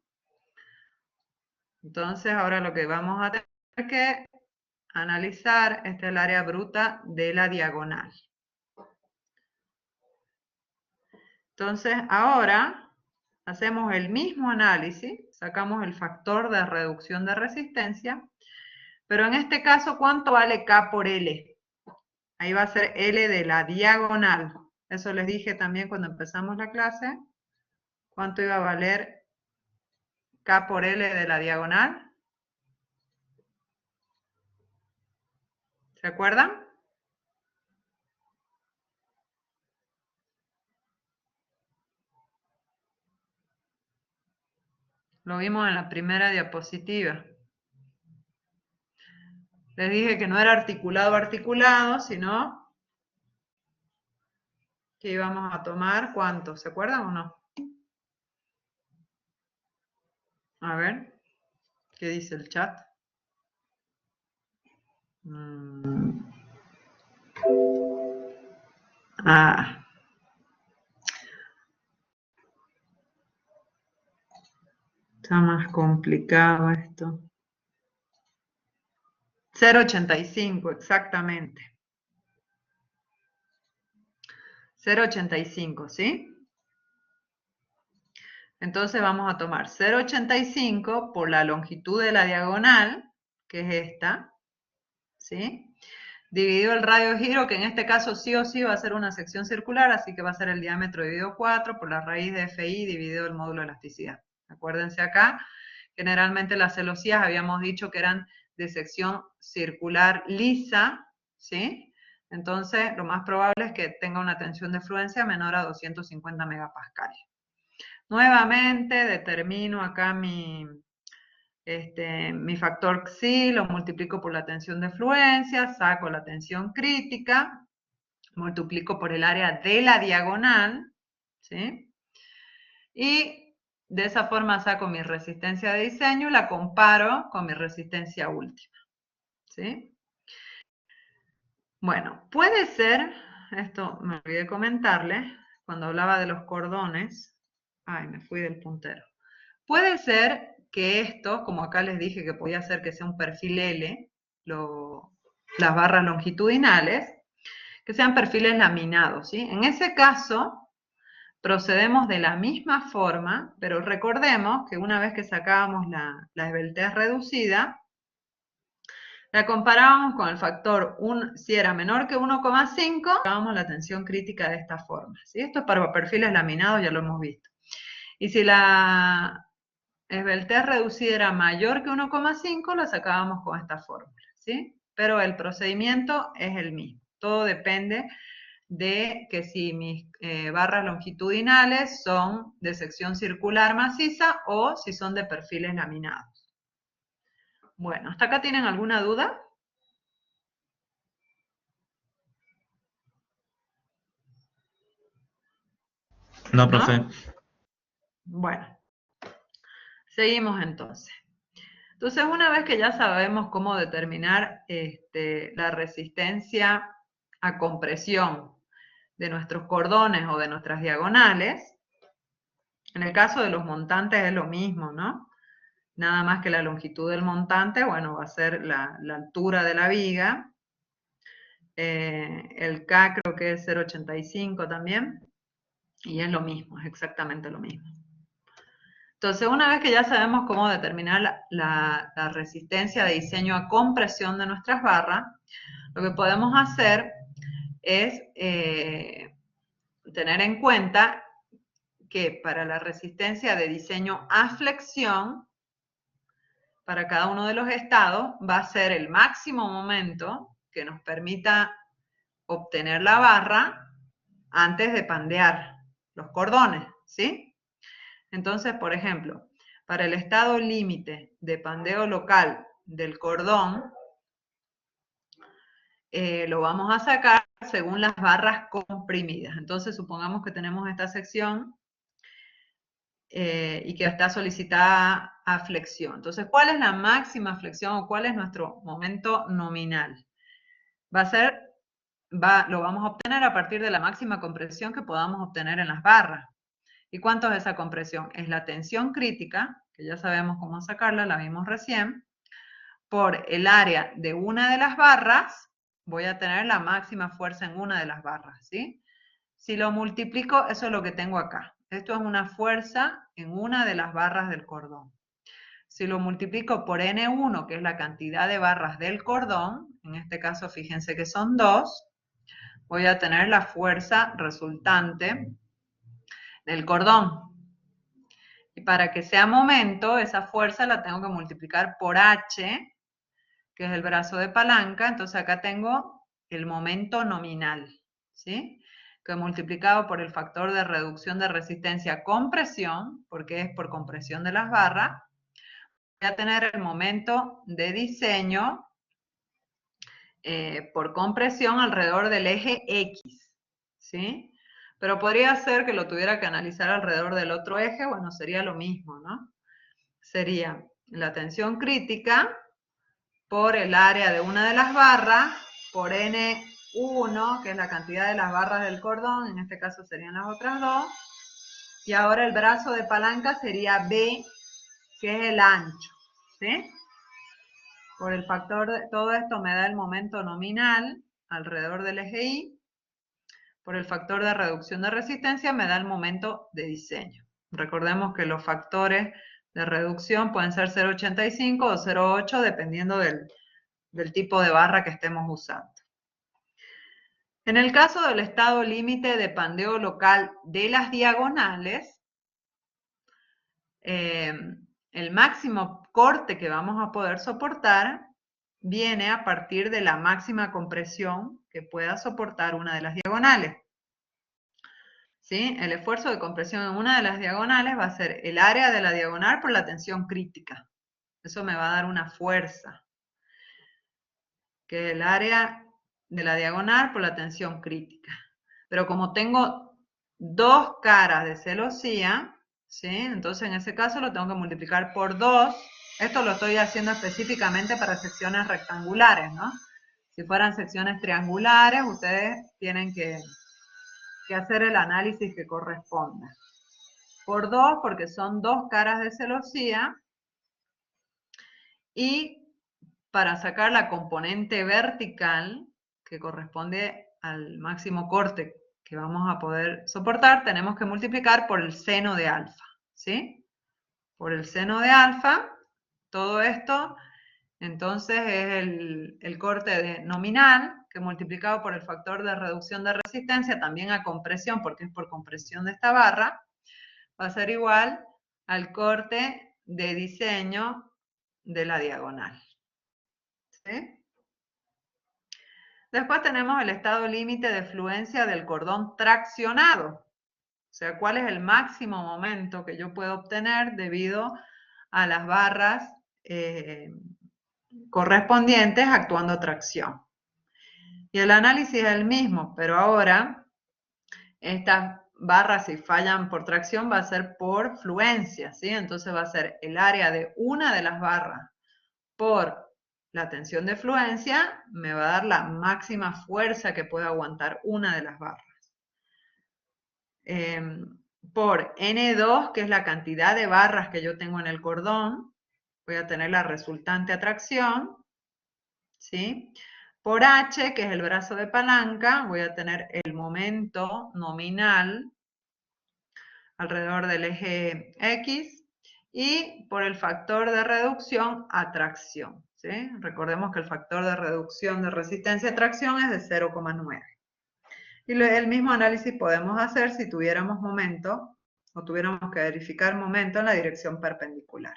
S1: Entonces ahora lo que vamos a tener que analizar es el área bruta de la diagonal. Entonces ahora hacemos el mismo análisis, sacamos el factor de reducción de resistencia, pero en este caso, ¿cuánto vale K por L? Ahí va a ser L de la diagonal. Eso les dije también cuando empezamos la clase. ¿Cuánto iba a valer K por L de la diagonal? ¿Se acuerdan? Lo vimos en la primera diapositiva. Les dije que no era articulado, sino que íbamos a tomar ¿cuánto? ¿Se acuerdan o no? A ver, ¿qué dice el chat? Ah. Está más complicado esto. 0,85, exactamente. 0,85, ¿sí? Entonces vamos a tomar 0,85 por la longitud de la diagonal, que es esta, ¿sí? Dividido el radio de giro, que en este caso sí o sí va a ser una sección circular, así que va a ser el diámetro dividido 4 por la raíz de FI dividido el módulo de elasticidad. Acuérdense acá, generalmente las celosías habíamos dicho que eran de sección circular lisa, ¿sí? Entonces, lo más probable es que tenga una tensión de fluencia menor a 250 megapascales. Nuevamente, determino acá mi factor Xi, lo multiplico por la tensión de fluencia, saco la tensión crítica, multiplico por el área de la diagonal, ¿sí? Y de esa forma saco mi resistencia de diseño y la comparo con mi resistencia última, ¿sí? Bueno, puede ser, esto me olvidé comentarles, cuando hablaba de los cordones, ay, me fui del puntero. Puede ser que esto, como acá les dije que podía ser que sea un perfil L, las barras longitudinales, que sean perfiles laminados, ¿sí? En ese caso, procedemos de la misma forma, pero recordemos que una vez que sacábamos la esbeltez reducida, la comparábamos con el factor, si era menor que 1,5, sacábamos la tensión crítica de esta forma, ¿sí? Esto es para perfiles laminados, ya lo hemos visto. Y si la esbeltez reducida era mayor que 1,5, la sacábamos con esta fórmula, ¿sí? Pero el procedimiento es el mismo. Todo depende de que si mis barras longitudinales son de sección circular maciza o si son de perfiles laminados. Bueno, ¿hasta acá tienen alguna duda?
S2: No,
S1: ¿No?
S2: profe.
S1: Bueno, seguimos entonces. Entonces, una vez que ya sabemos cómo determinar la resistencia a compresión de nuestros cordones o de nuestras diagonales, en el caso de los montantes es lo mismo, ¿no? Nada más que la longitud del montante, bueno, va a ser la altura de la viga. El K creo que es 0,85 también, y es lo mismo, es exactamente lo mismo. Entonces, una vez que ya sabemos cómo determinar la resistencia de diseño a compresión de nuestras barras, lo que podemos hacer es tener en cuenta que para la resistencia de diseño a flexión, para cada uno de los estados, va a ser el máximo momento que nos permita obtener la barra antes de pandear los cordones, ¿sí? Entonces, por ejemplo, para el estado límite de pandeo local del cordón, lo vamos a sacar según las barras comprimidas. Entonces, supongamos que tenemos esta sección y que está solicitada a flexión. Entonces, ¿cuál es la máxima flexión o cuál es nuestro momento nominal? Lo vamos a obtener a partir de la máxima compresión que podamos obtener en las barras. ¿Y cuánto es esa compresión? Es la tensión crítica, que ya sabemos cómo sacarla, la vimos recién, por el área de una de las barras, voy a tener la máxima fuerza en una de las barras, ¿sí? Si lo multiplico, eso es lo que tengo acá. Esto es una fuerza en una de las barras del cordón. Si lo multiplico por N1, que es la cantidad de barras del cordón, en este caso fíjense que son 2, voy a tener la fuerza resultante del cordón. Y para que sea momento, esa fuerza la tengo que multiplicar por H, que es el brazo de palanca. Entonces acá tengo el momento nominal, ¿sí? Que multiplicado por el factor de reducción de resistencia con presión, porque es por compresión de las barras, voy a tener el momento de diseño por compresión alrededor del eje X, ¿sí? Pero podría ser que lo tuviera que analizar alrededor del otro eje, bueno, sería lo mismo, ¿no? Sería la tensión crítica por el área de una de las barras, por N1, que es la cantidad de las barras del cordón, en este caso serían las otras dos, y ahora el brazo de palanca sería B, que es el ancho, ¿sí? Por el factor de todo esto me da el momento nominal alrededor del eje Y, por el factor de reducción de resistencia me da el momento de diseño. Recordemos que los factores de reducción pueden ser 0,85 o 0,8 dependiendo del tipo de barra que estemos usando. En el caso del estado límite de pandeo local de las diagonales, el máximo corte que vamos a poder soportar viene a partir de la máxima compresión que pueda soportar una de las diagonales. ¿Sí? El esfuerzo de compresión en una de las diagonales va a ser el área de la diagonal por la tensión crítica. Eso me va a dar una fuerza, que es el área de la diagonal por la tensión crítica. Pero como tengo dos caras de celosía, ¿sí? Entonces en ese caso lo tengo que multiplicar por 2. Esto lo estoy haciendo específicamente para secciones rectangulares, ¿no? Si fueran secciones triangulares, ustedes tienen que hacer el análisis que corresponda. Por 2, porque son dos caras de celosía. Y para sacar la componente vertical, que corresponde al máximo corte que vamos a poder soportar, tenemos que multiplicar por el seno de alfa, ¿sí? Por el seno de alfa, todo esto, entonces es el corte de nominal, que multiplicado por el factor de reducción de resistencia, también a compresión, porque es por compresión de esta barra, va a ser igual al corte de diseño de la diagonal. ¿Sí? Después tenemos el estado límite de fluencia del cordón traccionado. O sea, cuál es el máximo momento que yo puedo obtener debido a las barras correspondientes actuando a tracción. Y el análisis es el mismo, pero ahora estas barras, si fallan por tracción, va a ser por fluencia, ¿sí? Entonces va a ser el área de una de las barras por la tensión de fluencia, me va a dar la máxima fuerza que pueda aguantar una de las barras. Por N2, que es la cantidad de barras que yo tengo en el cordón, voy a tener la resultante atracción, ¿sí? Por H, que es el brazo de palanca, voy a tener el momento nominal alrededor del eje X, y por el factor de reducción, atracción, ¿sí? Recordemos que el factor de reducción de resistencia a tracción es de 0,9. Y el mismo análisis podemos hacer si tuviéramos momento, o tuviéramos que verificar momento en la dirección perpendicular.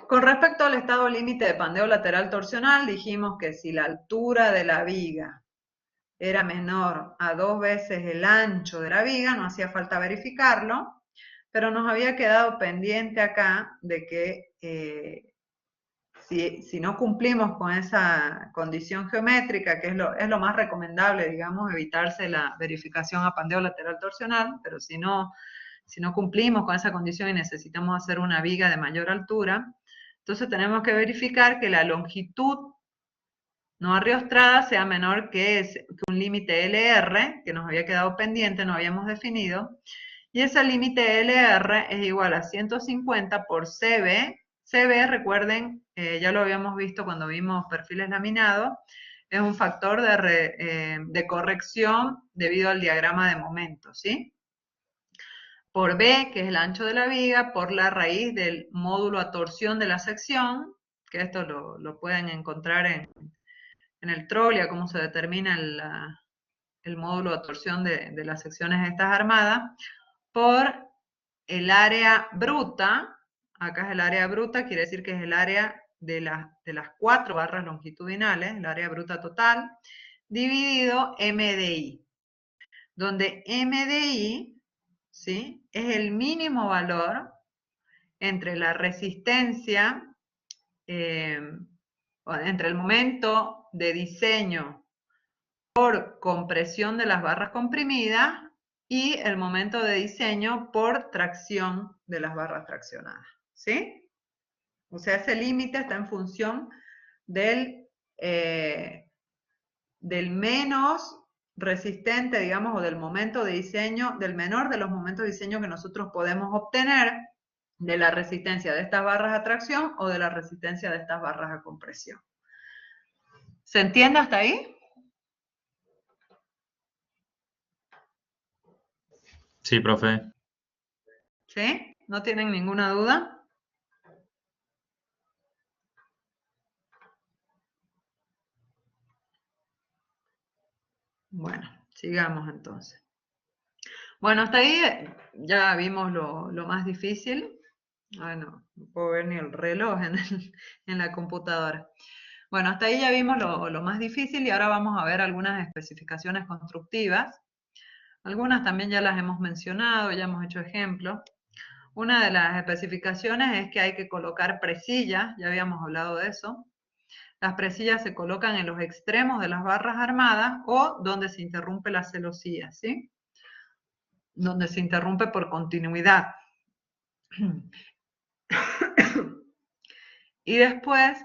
S1: Con respecto al estado límite de pandeo lateral torsional, dijimos que si la altura de la viga era menor a 2 veces el ancho de la viga, no hacía falta verificarlo, pero nos había quedado pendiente acá de que si no cumplimos con esa condición geométrica, que es lo más recomendable, digamos, evitarse la verificación a pandeo lateral torsional, pero si no cumplimos con esa condición y necesitamos hacer una viga de mayor altura, entonces tenemos que verificar que la longitud no arriostrada sea menor que un límite LR, que nos había quedado pendiente, no habíamos definido, y ese límite LR es igual a 150 por CB. CB, recuerden, ya lo habíamos visto cuando vimos perfiles laminados, es un factor de corrección debido al diagrama de momento, ¿sí? Por B, que es el ancho de la viga, por la raíz del módulo a torsión de la sección, que esto lo pueden encontrar en el Trollia, cómo se determina el módulo a torsión de las secciones estas armadas, por el área bruta, acá es el área bruta, quiere decir que es el área de las 4 barras longitudinales, el área bruta total, dividido MDI, donde MDI, ¿sí?, es el mínimo valor entre la resistencia, entre el momento de diseño por compresión de las barras comprimidas y el momento de diseño por tracción de las barras traccionadas, ¿sí? O sea, ese límite está en función del menos resistente, digamos, o del momento de diseño, del menor de los momentos de diseño que nosotros podemos obtener de la resistencia de estas barras a tracción o de la resistencia de estas barras a compresión. ¿Se entiende hasta ahí?
S2: Sí, profe.
S1: ¿Sí? ¿No tienen ninguna duda? Bueno, sigamos entonces. Bueno, hasta ahí ya vimos lo más difícil. No puedo ver ni el reloj en la computadora. Bueno, hasta ahí ya vimos lo más difícil y ahora vamos a ver algunas especificaciones constructivas. Algunas también ya las hemos mencionado, ya hemos hecho ejemplos. Una de las especificaciones es que hay que colocar presillas, ya habíamos hablado de eso. Las presillas se colocan en los extremos de las barras armadas o donde se interrumpe la celosía, ¿sí? Donde se interrumpe por continuidad. Y después,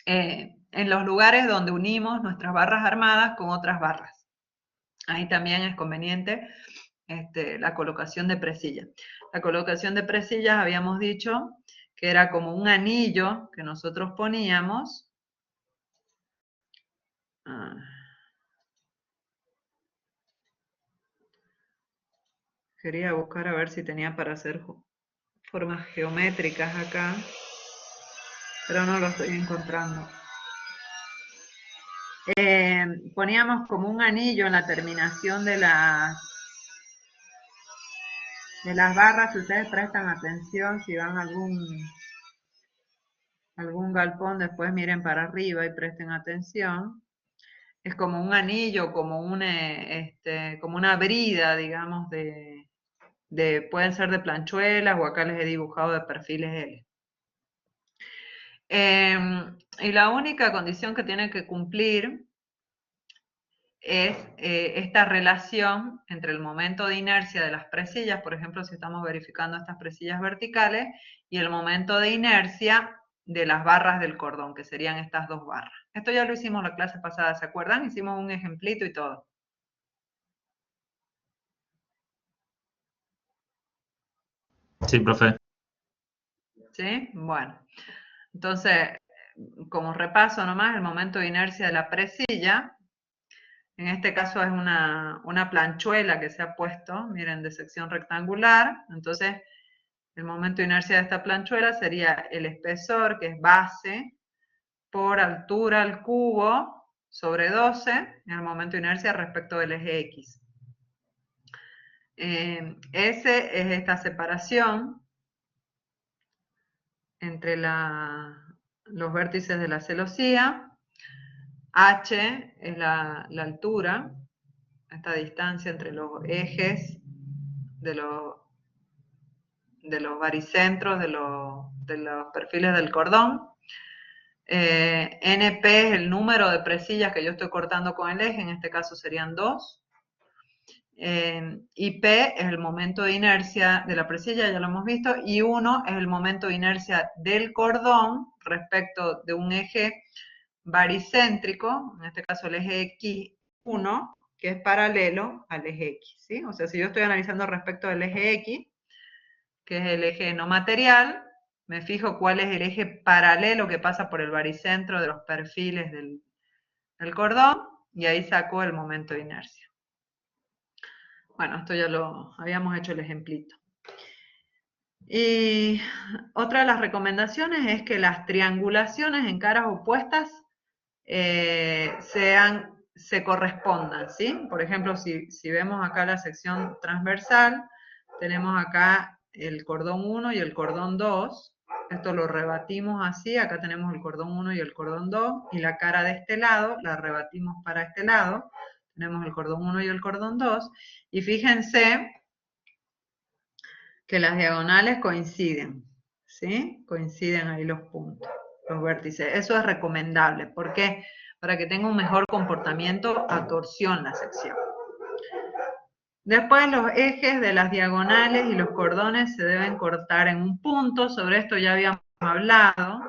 S1: en los lugares donde unimos nuestras barras armadas con otras barras. Ahí también es conveniente la colocación de presillas. La colocación de presillas habíamos dicho que era como un anillo que nosotros poníamos. Quería buscar a ver si tenía para hacer formas geométricas acá, pero no lo estoy encontrando. Poníamos como un anillo en la terminación de las barras. Si ustedes prestan atención, si van a algún galpón, después miren para arriba y presten atención. Es como un anillo, como una brida, digamos, pueden ser de planchuelas o acá les he dibujado de perfiles L. Y la única condición que tiene que cumplir es esta relación entre el momento de inercia de las presillas, por ejemplo, si estamos verificando estas presillas verticales, y el momento de inercia de las barras del cordón, que serían estas dos barras. Esto ya lo hicimos la clase pasada, ¿se acuerdan? Hicimos un ejemplito y todo.
S2: Sí, profe.
S1: ¿Sí? Bueno, entonces, como repaso nomás, el momento de inercia de la presilla, en este caso es una planchuela que se ha puesto, miren, de sección rectangular. Entonces, el momento de inercia de esta planchuela sería el espesor, que es base, por altura al cubo, sobre 12, en el momento de inercia respecto del eje X. S es esta separación entre los vértices de la celosía. H es la altura, esta distancia entre los ejes de los baricentros, de los perfiles del cordón. NP es el número de presillas que yo estoy cortando con el eje, en este caso serían 2. Y P es el momento de inercia de la presilla, ya lo hemos visto, y 1 es el momento de inercia del cordón respecto de un eje baricéntrico, en este caso el eje X1, que es paralelo al eje X, ¿sí? O sea, si yo estoy analizando respecto del eje X, que es el eje no material, me fijo cuál es el eje paralelo que pasa por el baricentro de los perfiles del cordón, y ahí saco el momento de inercia. Bueno, esto ya lo habíamos hecho el ejemplito. Y otra de las recomendaciones es que las triangulaciones en caras opuestas se correspondan, ¿sí? Por ejemplo, si vemos acá la sección transversal, tenemos acá el cordón 1 y el cordón 2. Esto lo rebatimos así, acá tenemos el cordón 1 y el cordón 2, y la cara de este lado la rebatimos para este lado. Tenemos el cordón 1 y el cordón 2, y fíjense que las diagonales coinciden, ¿sí? Coinciden ahí los puntos, los vértices. Eso es recomendable. ¿Por qué? Para que tenga un mejor comportamiento a torsión la sección. Después los ejes de las diagonales y los cordones se deben cortar en un punto. Sobre esto ya habíamos hablado.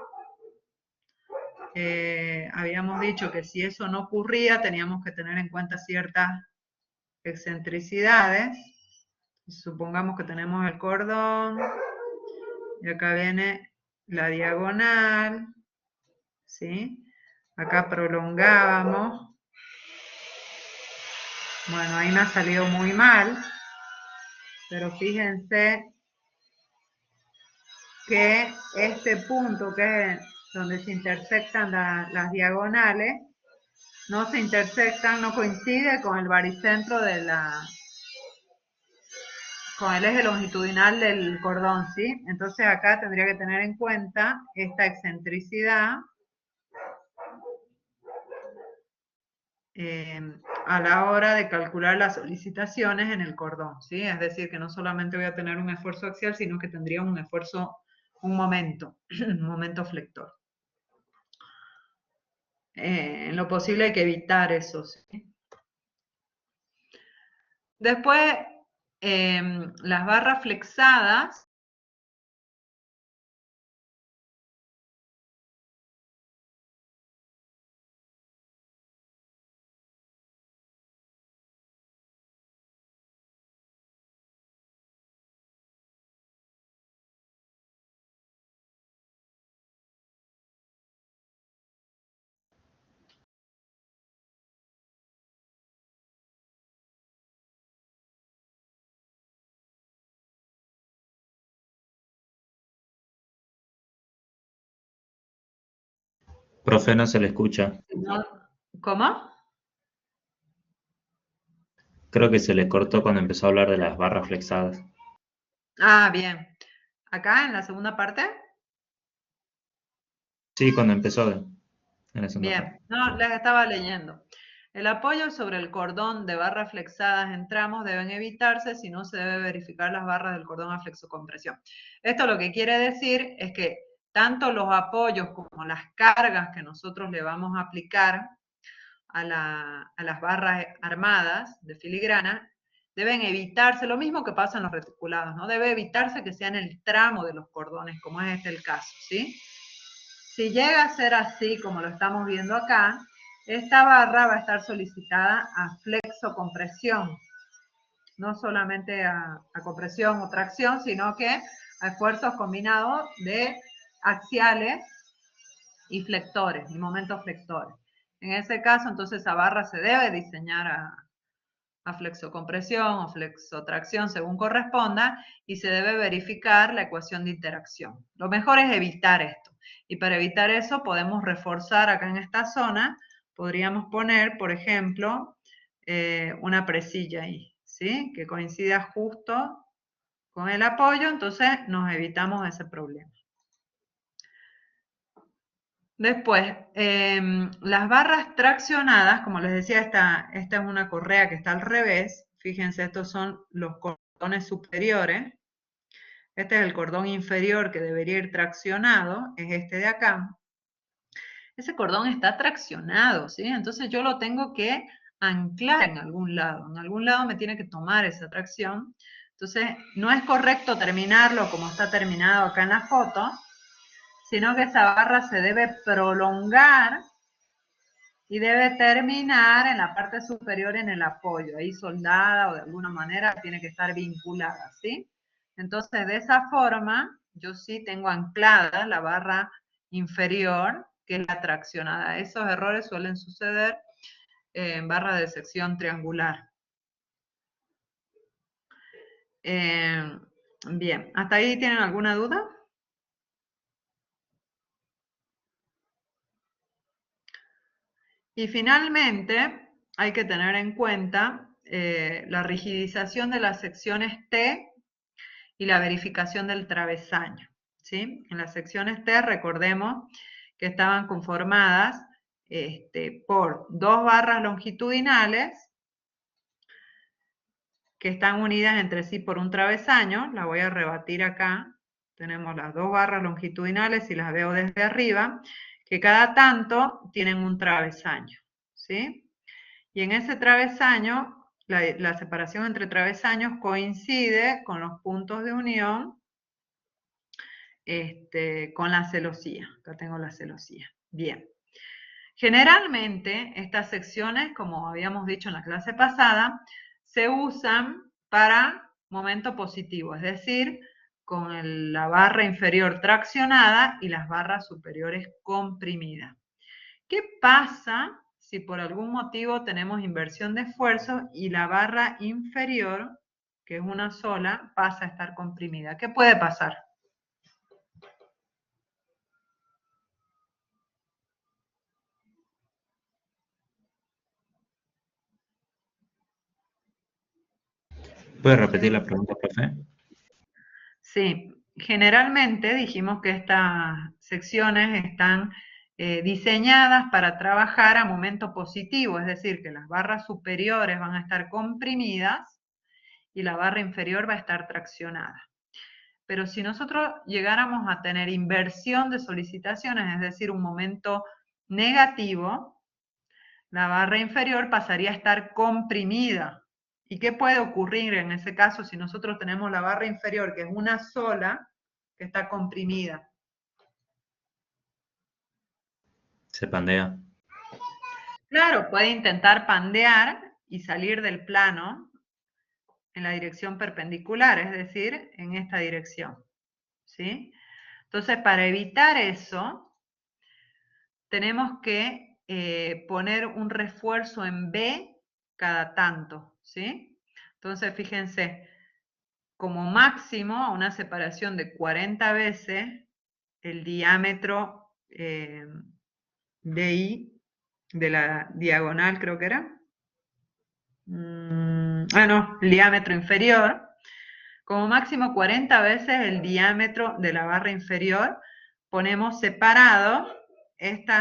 S1: Habíamos dicho que si eso no ocurría, teníamos que tener en cuenta ciertas excentricidades. Supongamos que tenemos el cordón, y acá viene la diagonal, ¿sí? Acá prolongábamos. Bueno, ahí me ha salido muy mal, pero fíjense que este punto, que es donde se intersectan las diagonales, no se intersectan, no coincide con el baricentro con el eje longitudinal del cordón, ¿sí? Entonces acá tendría que tener en cuenta esta excentricidad a la hora de calcular las solicitaciones en el cordón, ¿sí? Es decir, que no solamente voy a tener un esfuerzo axial, sino que tendría un momento, un momento flector. En lo posible hay que evitar eso, ¿sí? Después, las barras flexadas,
S2: Profe, no se le escucha.
S1: ¿no? ¿Cómo?
S2: Creo que se le cortó cuando empezó a hablar de las barras flexadas.
S1: Ah, bien. Acá en la segunda parte.
S2: Sí, cuando empezó en la segunda parte.
S1: Bien, no, les estaba leyendo. El apoyo sobre el cordón de barras flexadas en tramos deben evitarse si no se debe verificar las barras del cordón a flexocompresión. Esto lo que quiere decir es que tanto los apoyos como las cargas que nosotros le vamos a aplicar a las barras armadas de filigrana, deben evitarse, lo mismo que pasa en los reticulados, ¿no? Debe evitarse que sea en el tramo de los cordones, como es este el caso, ¿sí? Si llega a ser así, como lo estamos viendo acá, esta barra va a estar solicitada a flexocompresión, no solamente a compresión o tracción, sino que a esfuerzos combinados de axiales y flectores, y momentos flectores. En ese caso, entonces, esa barra se debe diseñar a flexocompresión o flexotracción según corresponda, y se debe verificar la ecuación de interacción. Lo mejor es evitar esto, y para evitar eso podemos reforzar acá en esta zona, podríamos poner, por ejemplo, una presilla ahí, ¿sí? Que coincida justo con el apoyo, entonces nos evitamos ese problema. Después, las barras traccionadas, como les decía, esta es una correa que está al revés. Fíjense, estos son los cordones superiores. Este es el cordón inferior que debería ir traccionado, es este de acá. Ese cordón está traccionado, ¿sí? Entonces yo lo tengo que anclar en algún lado. En algún lado me tiene que tomar esa tracción. Entonces, no es correcto terminarlo como está terminado acá en la foto, sino que esa barra se debe prolongar y debe terminar en la parte superior en el apoyo, ahí soldada o de alguna manera tiene que estar vinculada, ¿sí? Entonces, de esa forma, yo sí tengo anclada la barra inferior, que es la traccionada. Esos errores suelen suceder en barra de sección triangular. Bien, ¿hasta ahí tienen alguna duda? Y finalmente, hay que tener en cuenta la rigidización de las secciones T y la verificación del travesaño, ¿sí? En las secciones T, recordemos que estaban conformadas por dos barras longitudinales que están unidas entre sí por un travesaño. La voy a rebatir acá. Tenemos las dos barras longitudinales y las veo desde arriba, que cada tanto tienen un travesaño, ¿sí? Y en ese travesaño, la separación entre travesaños coincide con los puntos de unión con la celosía. Acá tengo la celosía. Bien. Generalmente, estas secciones, como habíamos dicho en la clase pasada, se usan para momento positivo, es decir, con la barra inferior traccionada y las barras superiores comprimidas. ¿Qué pasa si por algún motivo tenemos inversión de esfuerzo y la barra inferior, que es una sola, pasa a estar comprimida? ¿Qué puede pasar?
S2: ¿Puede repetir la pregunta, profe?
S1: Sí, generalmente dijimos que estas secciones están diseñadas para trabajar a momento positivo, es decir, que las barras superiores van a estar comprimidas y la barra inferior va a estar traccionada. Pero si nosotros llegáramos a tener inversión de solicitaciones, es decir, un momento negativo, la barra inferior pasaría a estar comprimida. ¿Y qué puede ocurrir en ese caso si nosotros tenemos la barra inferior, que es una sola, que está comprimida?
S2: Se pandea.
S1: Claro, puede intentar pandear y salir del plano en la dirección perpendicular, es decir, en esta dirección, ¿sí? Entonces, para evitar eso, tenemos que poner un refuerzo en B cada tanto, ¿sí? Entonces, fíjense, como máximo a una separación de 40 veces el diámetro DI de la diagonal, creo que era. No, el diámetro inferior. Como máximo 40 veces el diámetro de la barra inferior, ponemos separado estos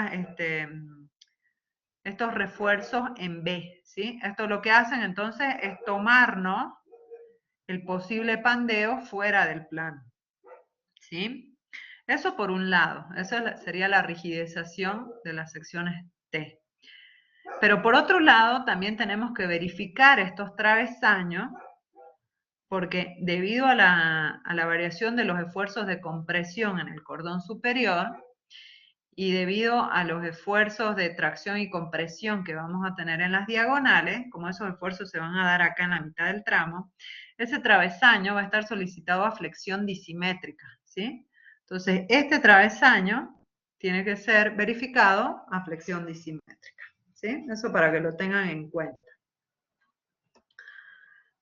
S1: refuerzos en B, ¿sí? Esto lo que hacen entonces es tomarnos el posible pandeo fuera del plano, ¿sí? Eso por un lado, esa sería la rigidización de las secciones T. Pero por otro lado, también tenemos que verificar estos travesaños, porque debido a la variación de los esfuerzos de compresión en el cordón superior, y debido a los esfuerzos de tracción y compresión que vamos a tener en las diagonales, como esos esfuerzos se van a dar acá en la mitad del tramo, ese travesaño va a estar solicitado a flexión disimétrica, ¿sí? Entonces, este travesaño tiene que ser verificado a flexión disimétrica, ¿sí? Eso para que lo tengan en cuenta.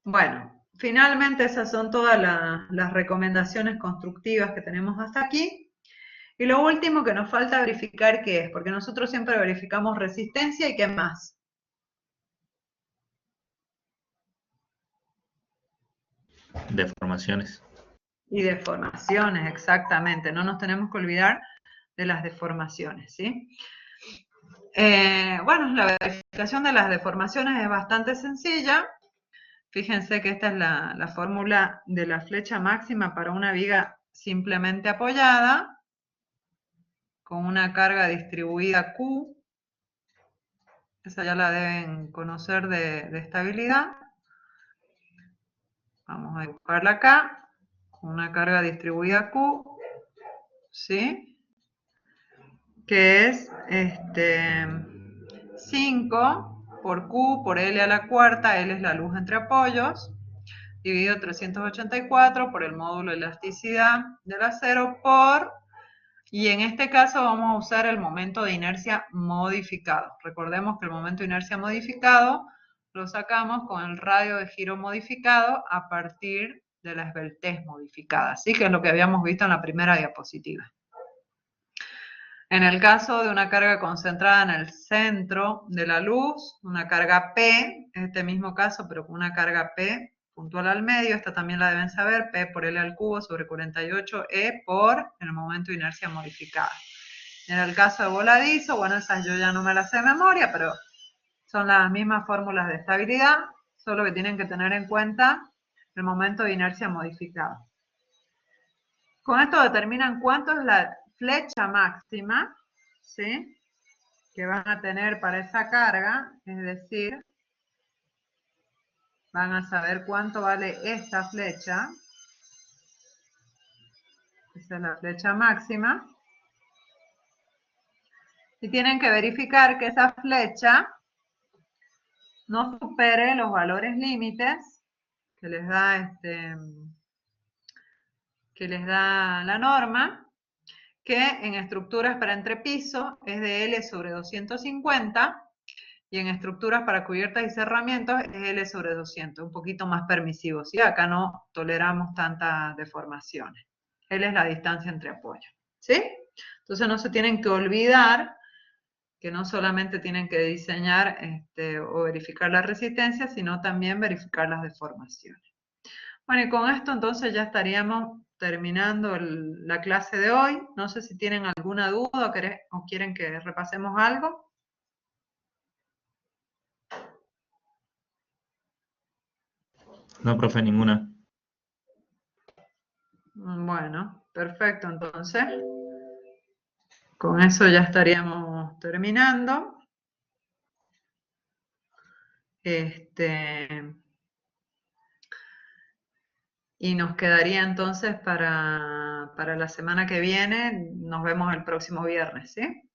S1: Bueno, finalmente esas son todas las recomendaciones constructivas que tenemos hasta aquí. Y lo último que nos falta verificar qué es, porque nosotros siempre verificamos resistencia y qué más.
S2: Deformaciones.
S1: Y deformaciones, exactamente. No nos tenemos que olvidar de las deformaciones, ¿sí? Bueno, la verificación de las deformaciones es bastante sencilla. Fíjense que esta es la fórmula de la flecha máxima para una viga simplemente apoyada, con una carga distribuida Q. Esa ya la deben conocer de estabilidad. Vamos a buscarla acá, con una carga distribuida Q, ¿sí? Que es 5 por Q por L a la cuarta, L es la luz entre apoyos, dividido 384 por el módulo de elasticidad del acero por, y en este caso vamos a usar el momento de inercia modificado. Recordemos que el momento de inercia modificado lo sacamos con el radio de giro modificado a partir de la esbeltez modificada, ¿sí? Que es lo que habíamos visto en la primera diapositiva. En el caso de una carga concentrada en el centro de la luz, una carga P, en este mismo caso, pero con una carga P puntual al medio, esta también la deben saber, P por L al cubo sobre 48E por el momento de inercia modificada. En el caso de voladizo, bueno, esas yo ya no me las sé de memoria, pero son las mismas fórmulas de estabilidad, solo que tienen que tener en cuenta el momento de inercia modificado. Con esto determinan cuánto es la flecha máxima, ¿sí?, que van a tener para esa carga, es decir, van a saber cuánto vale esta flecha. Esa es la flecha máxima. Y tienen que verificar que esa flecha no supere los valores límites que les da la norma, que en estructuras para entrepiso es de L sobre 250 y en estructuras para cubiertas y cerramientos es L sobre 200, un poquito más permisivo, ¿sí? Acá no toleramos tantas deformaciones. L es la distancia entre apoyos, ¿sí? Entonces no se tienen que olvidar que no solamente tienen que diseñar o verificar la resistencia, sino también verificar las deformaciones. Bueno, y con esto entonces ya estaríamos terminando la clase de hoy. No sé si tienen alguna duda o quieren que repasemos algo.
S2: No, profe, ninguna.
S1: Bueno, perfecto, entonces. Con eso ya estaríamos terminando. Y nos quedaría entonces para la semana que viene, nos vemos el próximo viernes, ¿sí?